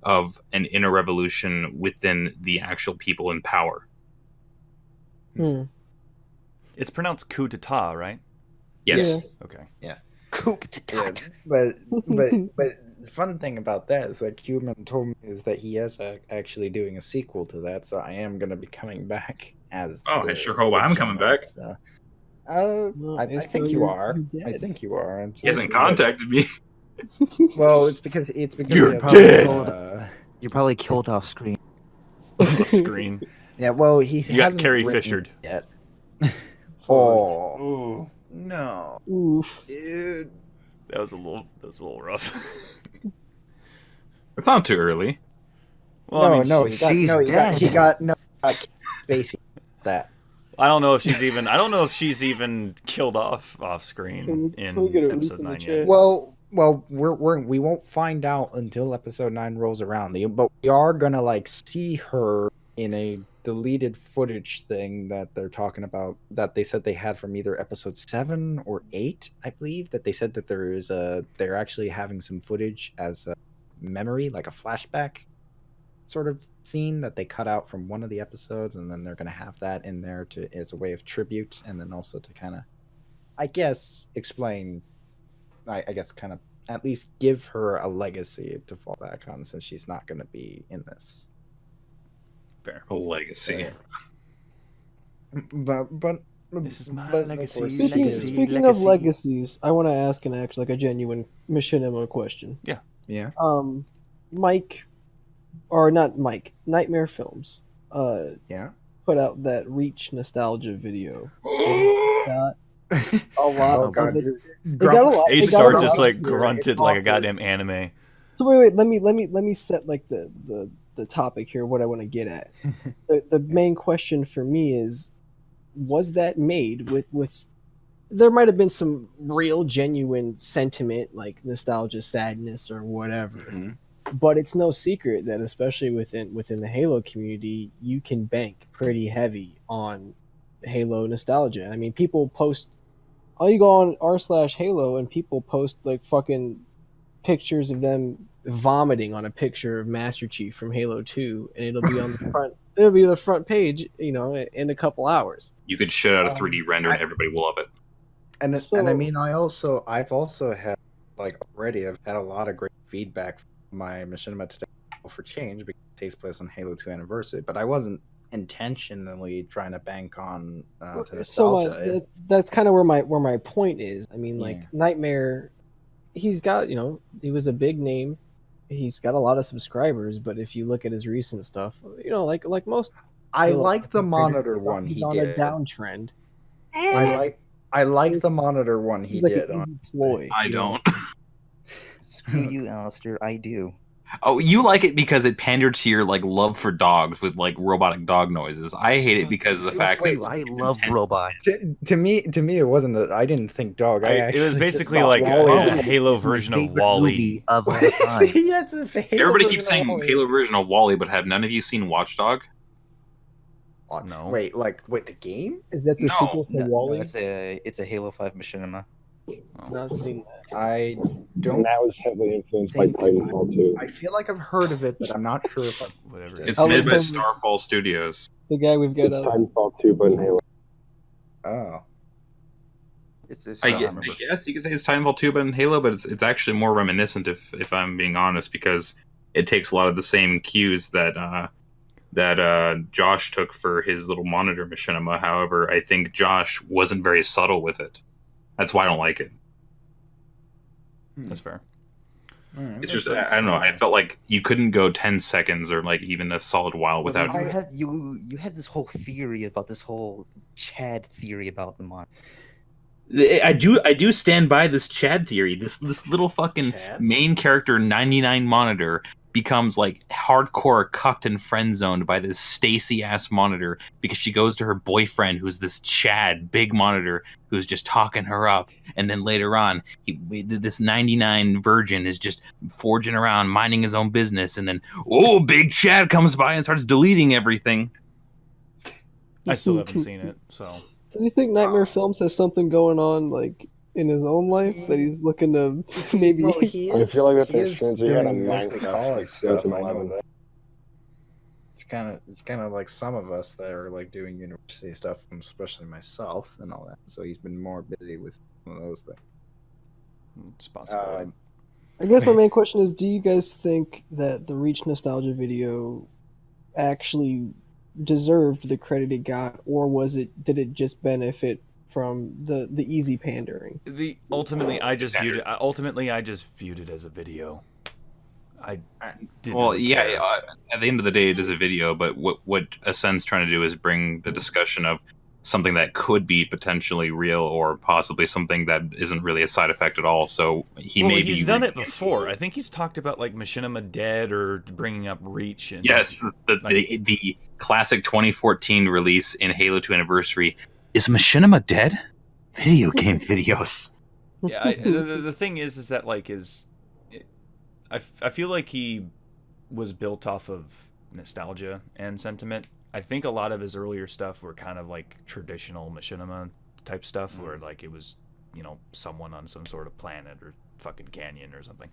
of an inner revolution within the actual people in power. It's pronounced coup d'etat, right? Yes. Yeah. Okay. Yeah. Coup d'etat. But the fun thing about that is that Q-Man told me is that he is actually doing a sequel to that, so I am going to be coming back as. Oh, I sure hope I'm coming back. So. I think you are. I think you are. He hasn't contacted me. Well, it's because you're dead. You're probably killed off screen. Off screen. Yeah. Well, you got Carrie Fishered yet. Oh no! Oof, dude. That was a little rough. It's not too early. Well, no, she's dead. He got Spacey. That. I don't know if she's even killed off screen in episode 9 yet. Well, we won't find out until episode 9 rolls around. But we are gonna see her in a deleted footage thing that they're talking about, that they said they had from either episode 7 or 8, I believe. That they said that they're actually having some footage as a memory, like a flashback sort of scene that they cut out from one of the episodes, and then they're going to have that in there as a way of tribute, and then also to kind of, I guess, explain, I guess, kind of at least give her a legacy to fall back on, since she's not going to be in this. Fair. A legacy. But this is my legacy. Speaking of legacies, I want to ask a genuine Machinima question. Yeah. Mike, or not Mike, Nightmare Films. Yeah. Put out that Reach nostalgia video. Got a lot of it. It got a lot. A-Star just grunted like a goddamn anime. So wait, let me set the topic here, what I want to get at. The main question for me is, was that made with there might have been some real genuine sentiment, like nostalgia, sadness, or whatever. Mm-hmm. But it's no secret that especially within the Halo community, you can bank pretty heavy on Halo nostalgia. I mean, people post, you go on r/Halo and people post fucking pictures of them vomiting on a picture of Master Chief from Halo 2, and it'll be on the front. it'll be the front page, in a couple hours. You could shit out a 3D render and everybody will love it. And So- and I mean, I've also had I've had a lot of great feedback from my Machinima today for change because it takes place on Halo 2 Anniversary, but I wasn't intentionally trying to bank on to nostalgia. That's kind of where my point is. I mean, Yeah. Nightmare, he's got, he was a big name. He's got a lot of subscribers, but if you look at his recent stuff, like most, I Halo like the creators, monitor he's one he's he on did. a downtrend. I like the monitor one he He's like did. an easy ploy. I don't. Screw you, Alistair. I do. Oh, you like it because it pandered to your love for dogs with robotic dog noises. I hate it because of the fact that I love robots. To me, it wasn't. I didn't think dog. It was basically like Wall-E. a Halo version of Favorite Wall-E. movie of all time. Yeah, it's a Halo everybody version keeps of saying Wall-E. Halo version of Wall-E, but have none of you seen Watchdog? No. Wait, the game? Is that the No, sequel to No, Wall-E? it's a Halo 5 Machinima. Not seen that. I And don't. that was heavily influenced by think Titanfall too. I feel like I've heard of it, but I'm not sure if I've. Whatever. It's Oh, made by it's- Starfall Studios. The guy we've got. Titanfall 2, but in Halo. Oh. It's I remember. guess you could say it's Titanfall 2, but in Halo, but it's actually more reminiscent, if I'm being honest, because it takes a lot of the same cues that Josh took for his little monitor machinima. However, I think Josh wasn't very subtle with it. That's why I don't like it. That's fair. It's just I don't know. I felt like you couldn't go 10 seconds or even a solid while without. you had this whole theory about this whole Chad theory about the mod. I do stand by this Chad theory. This little fucking Chad? main character 99 monitor becomes hardcore cucked and friend zoned by this Stacy ass monitor because she goes to her boyfriend who's this Chad big monitor who's just talking her up, and then later on this 99 virgin is just forging around minding his own business, and then big Chad comes by and starts deleting everything. I still haven't seen it, so. So do you think Nightmare Films has something going on in his own life that he's looking to maybe? Well, he I is, feel like that's he a is strange. You got a doing mostly Minecraft college stuff. to I know 11. that. It's kind of like some of us that are doing university stuff, especially myself and all that. So he's been more busy with one of those things. It's possible. I guess my main question is: do you guys think that the Reach nostalgia video actually deserved the credit it got, or did it just benefit from the easy pandering? Ultimately, I just viewed it as a video. I didn't. Well, really yeah. care. At the end of the day, it is a video. But what Ascend's trying to do is bring the discussion of something that could be potentially real, or possibly something that isn't really a side effect at all. So he's done it before. I think he's talked about Machinima Dead or bringing up Reach. And Yes, the classic 2014 release in Halo 2 Anniversary is Machinima Dead? Video game videos. Yeah, the thing is that I feel like he was built off of nostalgia and sentiment. I think a lot of his earlier stuff were kind of traditional Machinima type stuff, where it was, someone on some sort of planet or fucking canyon or something,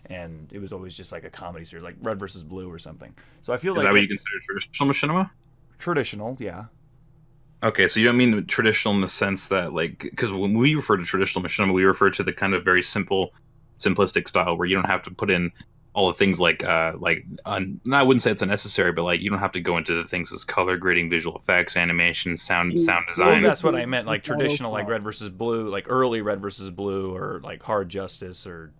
and it was always just a comedy series, like Red versus Blue or something. So I feel Is that what you consider traditional Machinima? Traditional, yeah. Okay, so you don't mean traditional in the sense that because when we refer to traditional Machinima, we refer to the kind of very simplistic style where you don't have to put in all the things I wouldn't say it's unnecessary, but you don't have to go into the things as color grading, visual effects, animation, sound design. Well, that's what I meant, traditional, Red versus Blue, early Red versus Blue, or Hard Justice, or.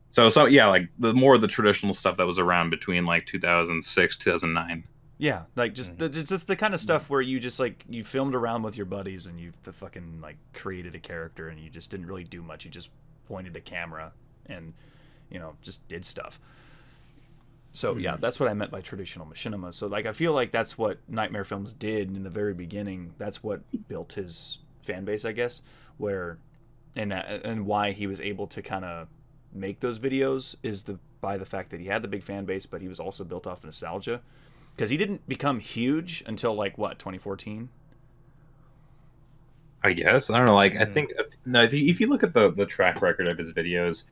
So yeah, the more of the traditional stuff that was around between 2006, 2009. Yeah, just the kind of stuff where you just you filmed around with your buddies and you fucking created a character and you just didn't really do much. You just pointed a camera and just did stuff. So yeah, that's what I meant by traditional Machinima. So I feel like that's what Nightmare Films did in the very beginning. That's what built his fan base, I guess. And why he was able to kind of make those videos is by the fact that he had the big fan base, but he was also built off nostalgia. Because he didn't become huge until 2014. I guess I don't know. I think if you look at the track record of his videos,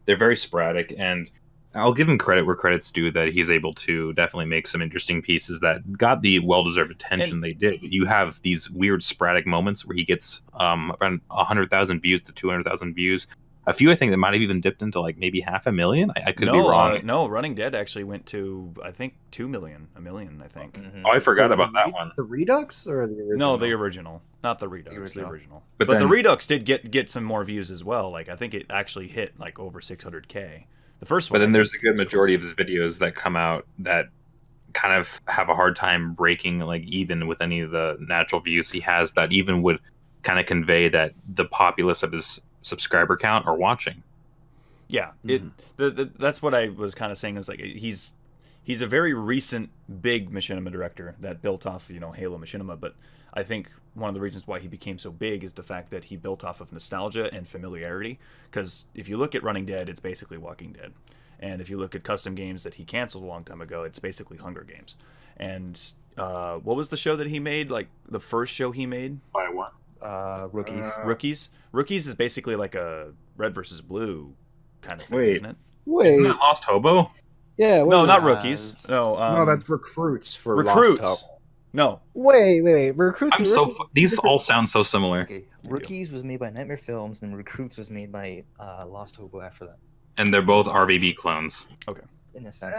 they're very sporadic, and I'll give him credit where credit's due, that he's able to definitely make some interesting pieces that got the well-deserved attention they did. You have these weird sporadic moments where he gets around 100,000 views to 200,000 views. A few, I think, that might have even dipped into like maybe 500,000. I could be wrong. No, Running Dead actually went to, I think, 2 million, a million, I think. Oh, I forgot about that one. The Redux or the original? No, the original, not the Redux. The original. But then, the Redux did get some more views as well. Like, I think it actually hit like over 600K. The first one. But then there's a good majority of his videos that come out that kind of have a hard time breaking like even with any of the natural views he has, that even would kind of convey that the populace of his subscriber count are watching. Yeah, that's what I was kind of saying, is like he's a very recent big Machinima director that built off, Halo Machinima, but I think one of the reasons why he became so big is the fact that he built off of nostalgia and familiarity. Because if you look at Running Dead, it's basically Walking Dead. And if you look at custom games that he canceled a long time ago, it's basically Hunger Games. And what was the show that he made? Like the first show he made? By what? Rookies. Rookies is basically like a Red versus Blue kind of thing, isn't it? Isn't that Lost Hobo? Yeah. No, not Rookies. No, that's Recruits for Recruits. Lost Hope. No. Wait. Recruits. These all sound so similar. Okay. Rookies was made by Nightmare Films, and Recruits was made by Lost Hobo after that. And they're both RVB clones. Okay. In a sense.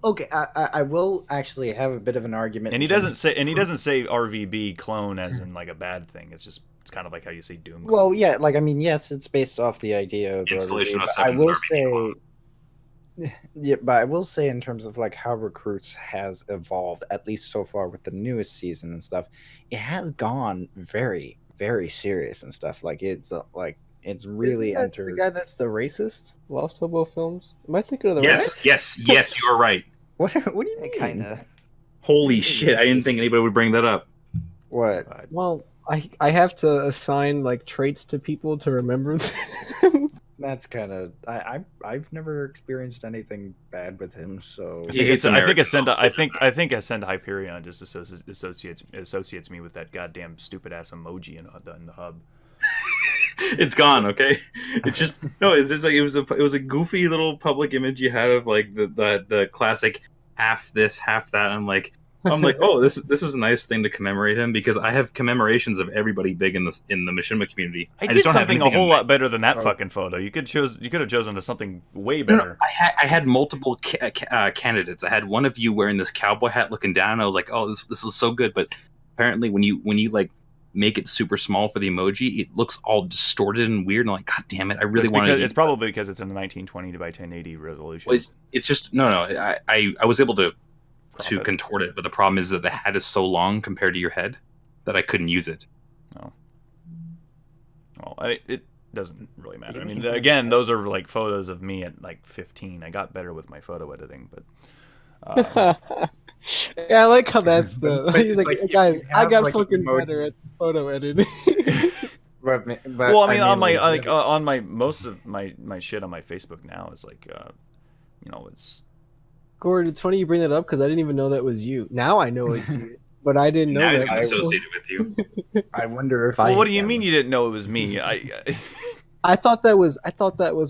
Okay, I will actually have a bit of an argument. And he doesn't say RVB clone as in like a bad thing. It's kind of like how you say Doom clone. Well, yeah, like I mean, yes, it's based off the idea of the Installation of I 7's will RVB say, clone. yeah, but I will say in terms of like how Recruits has evolved, at least so far with the newest season and stuff, it has gone very, very serious and stuff. Like it's really Isn't that entered. the guy that's the racist Lost Hobo films? Am I thinking of the Yes, you are right. What do you mean? Kinda. Holy shit! I didn't think anybody would bring that up. What? Well, I have to assign like traits to people to remember them. That's kind of I've never experienced anything bad with him, so I think Ascend Hyperion just associates me with that goddamn stupid ass emoji in the hub. It's gone. Okay, it's just no. It's just like it was a goofy little public image you had of like the classic half this half that. I'm like oh, this is a nice thing to commemorate him, because I have commemorations of everybody big in the Machinima community. I just did don't have something a anything whole in lot better than that fucking photo. You could have chosen to something way better. I had multiple candidates. I had one of you wearing this cowboy hat looking down. And I was like, oh, this is so good. But apparently, when you like make it super small for the emoji, it looks all distorted and weird. And I'm like, God damn it, I really want to. It's probably because it's in a 1920 by 1080 resolution. Well, it's just no. I was able to contort it, but the problem is that the hat is so long compared to your head that I couldn't use it. Oh. Well, it doesn't really matter. I mean, again, those are like photos of me at like 15. I got better with my photo editing, but. Yeah, I like how that's the. He's like, like, guys, I got like, fucking emoji. better at photo editing. but Well, I mean, on my like, on my most of my shit on my Facebook now is like, it's. Goard, it's funny you bring that up because I didn't even know that was you. Now I know it's you, but I didn't know Now he's that. been associated with you. I wonder if Well, what do you mean you didn't know it was me? I thought that was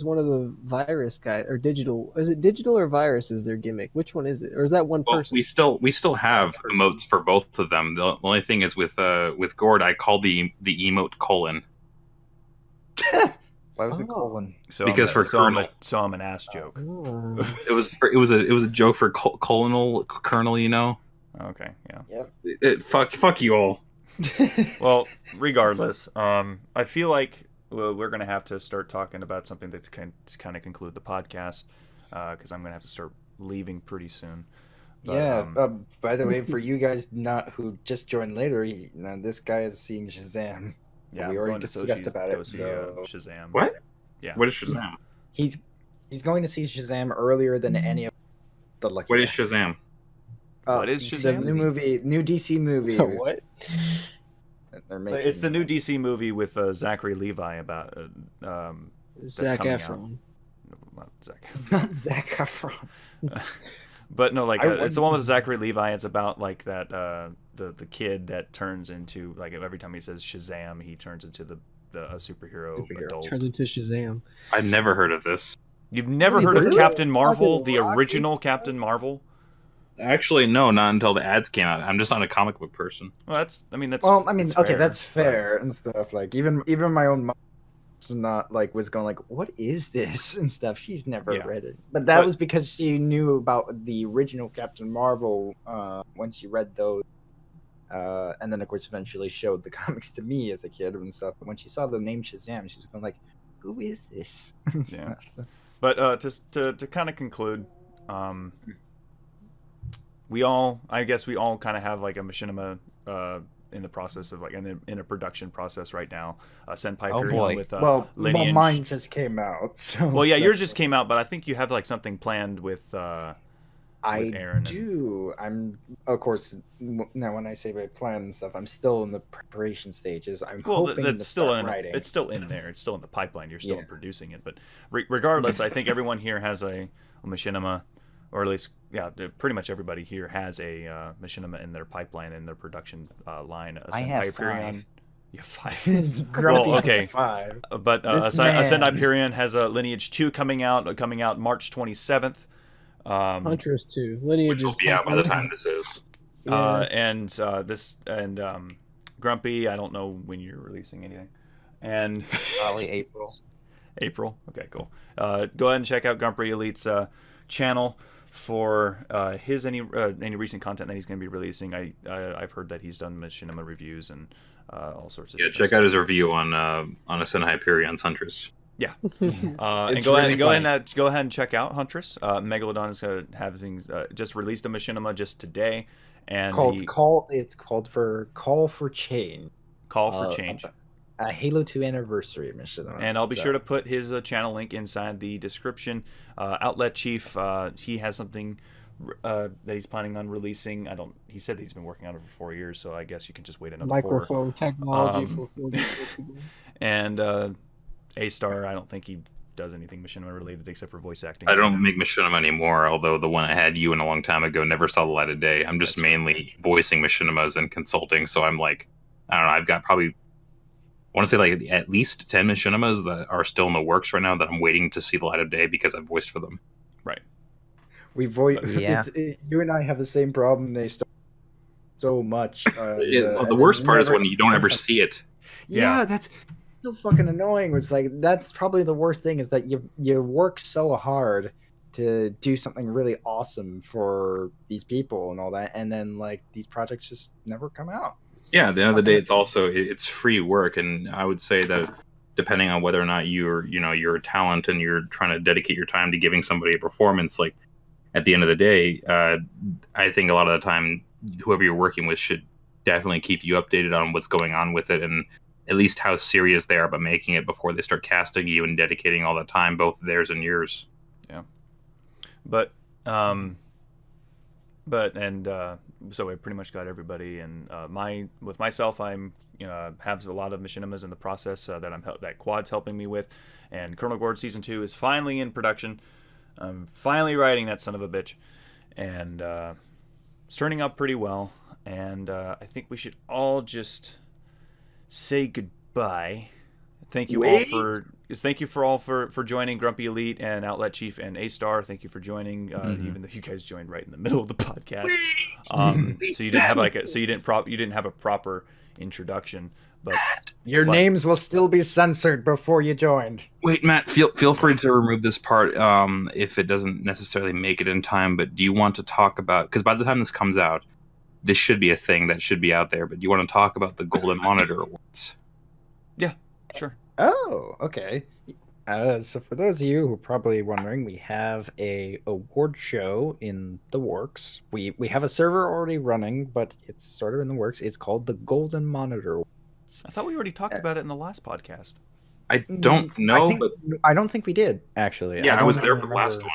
one of the virus guys or digital. Is it digital or virus? Is their gimmick? Which one is it, or is that one Well, person? we still have emotes for both of them. The only thing is with Goard, I called the emote colon. Why was it colon? Because I'm an ass joke. Oh. It was a joke for colonel, you know. Okay, yeah. Yep. Fuck you all. Well, regardless, I feel like we're gonna have to start talking about something that's kind of conclude the podcast, because I'm gonna have to start leaving pretty soon. But, yeah. By the way, for you guys who just joined later, this guy is seeing Shazam. Yeah, we already discussed about it. See, So Shazam. What? Yeah. What is Shazam? he's going to see Shazam earlier than any of the lucky. What is Shazam? What is It's a Shazam? new DC movie. What? They're making. It's the new DC movie with Zachary Levi about Zac coming Efron. Not Zach. Not Zac Efron. But no, like I it's the wonder- one with Zachary Levi. It's about like that the kid that turns into, like, every time he says Shazam, he turns into a superhero adult. Turns into Shazam. I've never heard of this. You've never heard of Captain Marvel, the original Captain Marvel? Actually, no, not until the ads came out. I'm just not a comic book person. Well, that's okay, fair, that's fair and stuff. Like even my own mom was going like, what is this and stuff. She's never read it, but that was because she knew about the original Captain Marvel when she read those. And then of course eventually showed the comics to me as a kid and stuff. But when she saw the name Shazam, she's going like, "Who is this?" Yeah. But to kind of conclude, we all kind of have like a machinima in the process of like in a production process right now. Senpai Hyperion with Lineage. Mine just came out. So well, yeah, yours just came out, but I think you have like something planned with. Aaron I'm of course now when I say my plan and stuff, I'm still in the preparation stages. I'm hoping that's to still start in writing. it's still in there. It's still in the pipeline. You're still producing it, but regardless, I think everyone here has a machinima, or at least pretty much everybody here has a machinima in their pipeline in their production line. I have Hyperion. 5. You have 5. Well, okay. 5. But Ascend Hyperion has a Lineage 2 coming out March 27th. Huntress 2. Lineage which will be out by the time this is. And Grumpy, I don't know when you're releasing anything. And probably April. April? Okay, cool. Go ahead and check out GrumpyElite's channel for his any recent content that he's going to be releasing. I've heard that he's done Machinima reviews and all sorts of check out his review on Ascend Hyperion's Huntress. Yeah, and go ahead and check out Huntress. Megalodon is having just released a Machinima just today, and it's called for Call for Change. Call for Change. A Halo 2 anniversary Machinima. And I'll be sure to put his channel link inside the description. Outlet Chief, he has something that he's planning on releasing. He said that he's been working on it for 4 years, so I guess you can just wait another microphone 4. Technology for 4 years. And A-Star, I don't think he does anything Machinima related except for voice acting. I don't make Machinima anymore, although the one I had you in a long time ago never saw the light of day. I'm just mainly voicing Machinimas and consulting, so I'm like, I don't know, I've got probably, I want to say like at least 10 Machinimas that are still in the works right now that I'm waiting to see the light of day because I've voiced for them. Right. We voice. You and I have the same problem. They start so much. The worst part is when you don't ever see it. Yeah, that's so fucking annoying. It's like that's probably the worst thing is that you work so hard to do something really awesome for these people and all that, and then like these projects just never come out. At the end of the day, it's free work, and I would say that depending on whether or not you're a talent and you're trying to dedicate your time to giving somebody a performance, like at the end of the day, I think a lot of the time whoever you're working with should definitely keep you updated on what's going on with it and at least how serious they are about making it before they start casting you and dedicating all that time, both theirs and yours. Yeah. So we pretty much got everybody, and with myself, I'm have a lot of Machinimas in the process that Quad's helping me with, and Colonel Goard Season 2 is finally in production. I'm finally writing that son of a bitch, and it's turning out pretty well. And I think we should all just say goodbye. Thank you all for joining GrumpyElite and Outlet Chief and A-Star. Thank you for joining, even though you guys joined right in the middle of the podcast. So you didn't have a proper introduction. But your names will still be censored before you joined. Wait, Matt, feel free to remove this part if it doesn't necessarily make it in time. But do you want to talk about, because by the time this comes out, this should be a thing that should be out there. But do you want to talk about the Golden Monitor Awards? Yeah, sure. Oh, okay. So for those of you who are probably wondering, we have a award show in the works. We have a server already running, but it's sort of in the works. It's called the Golden Monitor Awards. I thought we already talked about it in the last podcast. I don't know, I don't think we did, actually. Yeah, I was there for the last one.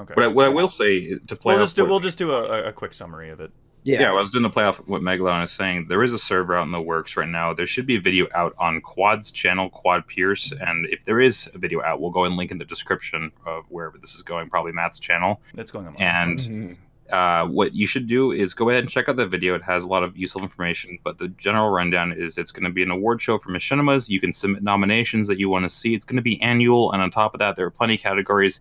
Okay. But what I will say to play we'll just do a quick summary of it. Yeah, I was doing the playoff. What Megalon is saying, there is a server out in the works right now. There should be a video out on Quad's channel, Quad Pierce, and if there is a video out, we'll go and link in the description of wherever this is going, probably Matt's channel. That's going on. And what you should do is go ahead and check out that video. It has a lot of useful information, but the general rundown is it's going to be an award show for Machinimas. You can submit nominations that you want to see. It's going to be annual, and on top of that, there are plenty of categories.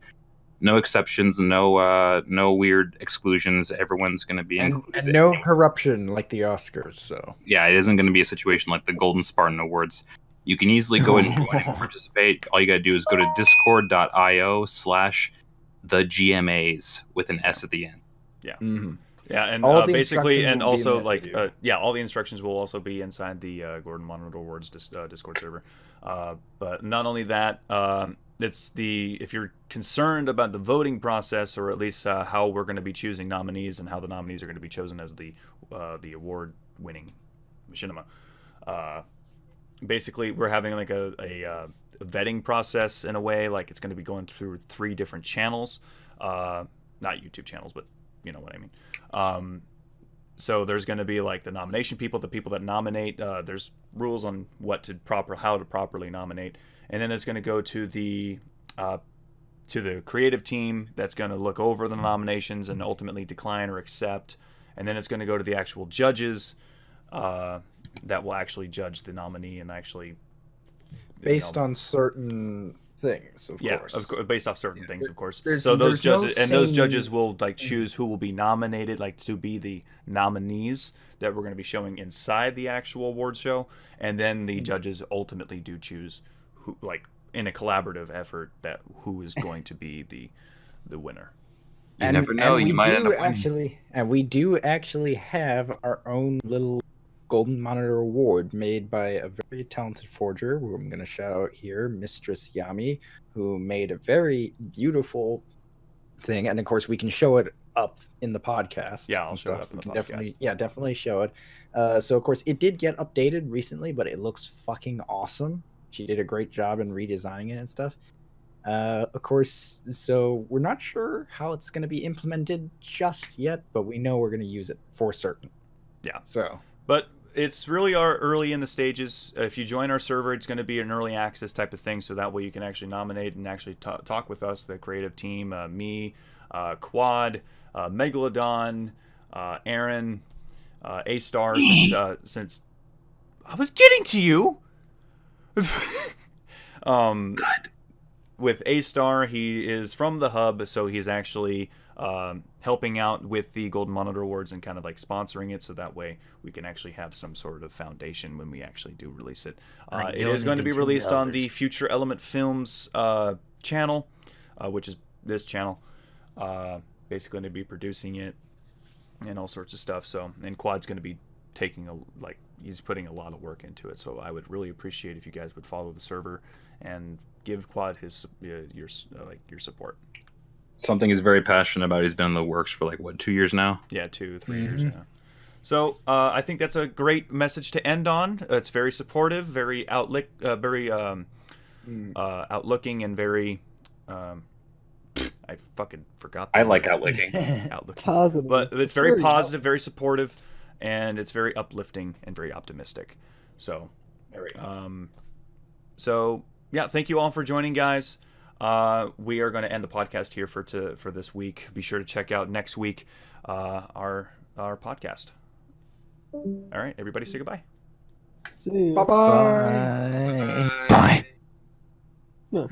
No exceptions, no weird exclusions. Everyone's going to be included. And no corruption like the Oscars. So yeah, it isn't going to be a situation like the Golden Spartan Awards. You can easily go and join and participate. All you got to do is go to discord.io/thegmas with an S at the end. Yeah. Mhm. Yeah, and All the basically, instructions and will be in also that like, video. all the instructions will also be inside the Gordon Monitor Awards Discord server. But not only that, if you're concerned about the voting process, or at least how we're going to be choosing nominees and how the nominees are going to be chosen as the award-winning Machinima. Basically, we're having like a vetting process in a way. Like it's going to be going through 3 different channels, not YouTube channels, but you know what I mean. So there's going to be like the nomination people, the people that nominate. There's rules on how to properly nominate, and then it's going to go to the creative team that's going to look over the nominations and ultimately decline or accept, and then it's going to go to the actual judges that will actually judge the nominee and actually Based on certain things, of course. based off certain things, of course. There's- So those there's no judges and those saying- judges will like choose who will be nominated, like to be the nominees that we're going to be showing inside the actual award show, and then the judges ultimately do choose who, like in a collaborative effort, that who is going to be the winner. You never know. You might end up winning. We do actually have our own little Golden Monitor Award made by a very talented forger, who I'm going to shout out here, Mistress Yami, who made a very beautiful thing. And of course, we can show it up in the podcast. Yeah, I'll and show it stuff. up in We the can podcast. definitely show it. So of course, it did get updated recently, but it looks fucking awesome. She did a great job in redesigning it and stuff. Of course, so we're not sure how it's going to be implemented just yet, but we know we're going to use it for certain. Yeah. So, but it's really early in the stages. If you join our server, it's going to be an early access type of thing, so that way you can actually nominate and actually talk with us, the creative team, me, Quad, Megalodon, Aaron, A-Star, since I was getting to you. With A-Star, he is from the hub, so he's actually helping out with the Golden Monitor Awards and kind of like sponsoring it, so that way we can actually have some sort of foundation when we actually do release it. It is going to be released on the Future Element Films channel, which is this channel. Basically going to be producing it and all sorts of stuff. So, and Quad's going to be he's putting a lot of work into it. So I would really appreciate if you guys would follow the server and give Quad his your support. Something he's very passionate about. He's been in the works for 2 years now. Yeah, 2-3 years now. So I think that's a great message to end on. It's very supportive, very outlooking, and very. I fucking forgot. I like outlooking. Outlooking. Positive. But it's very positive, very supportive, and it's very uplifting and very optimistic. So, yeah, thank you all for joining, guys. We are going to end the podcast here for this week. Be sure to check out next week our podcast. All right, everybody, say goodbye. See ya. bye-bye. Bye. Yeah.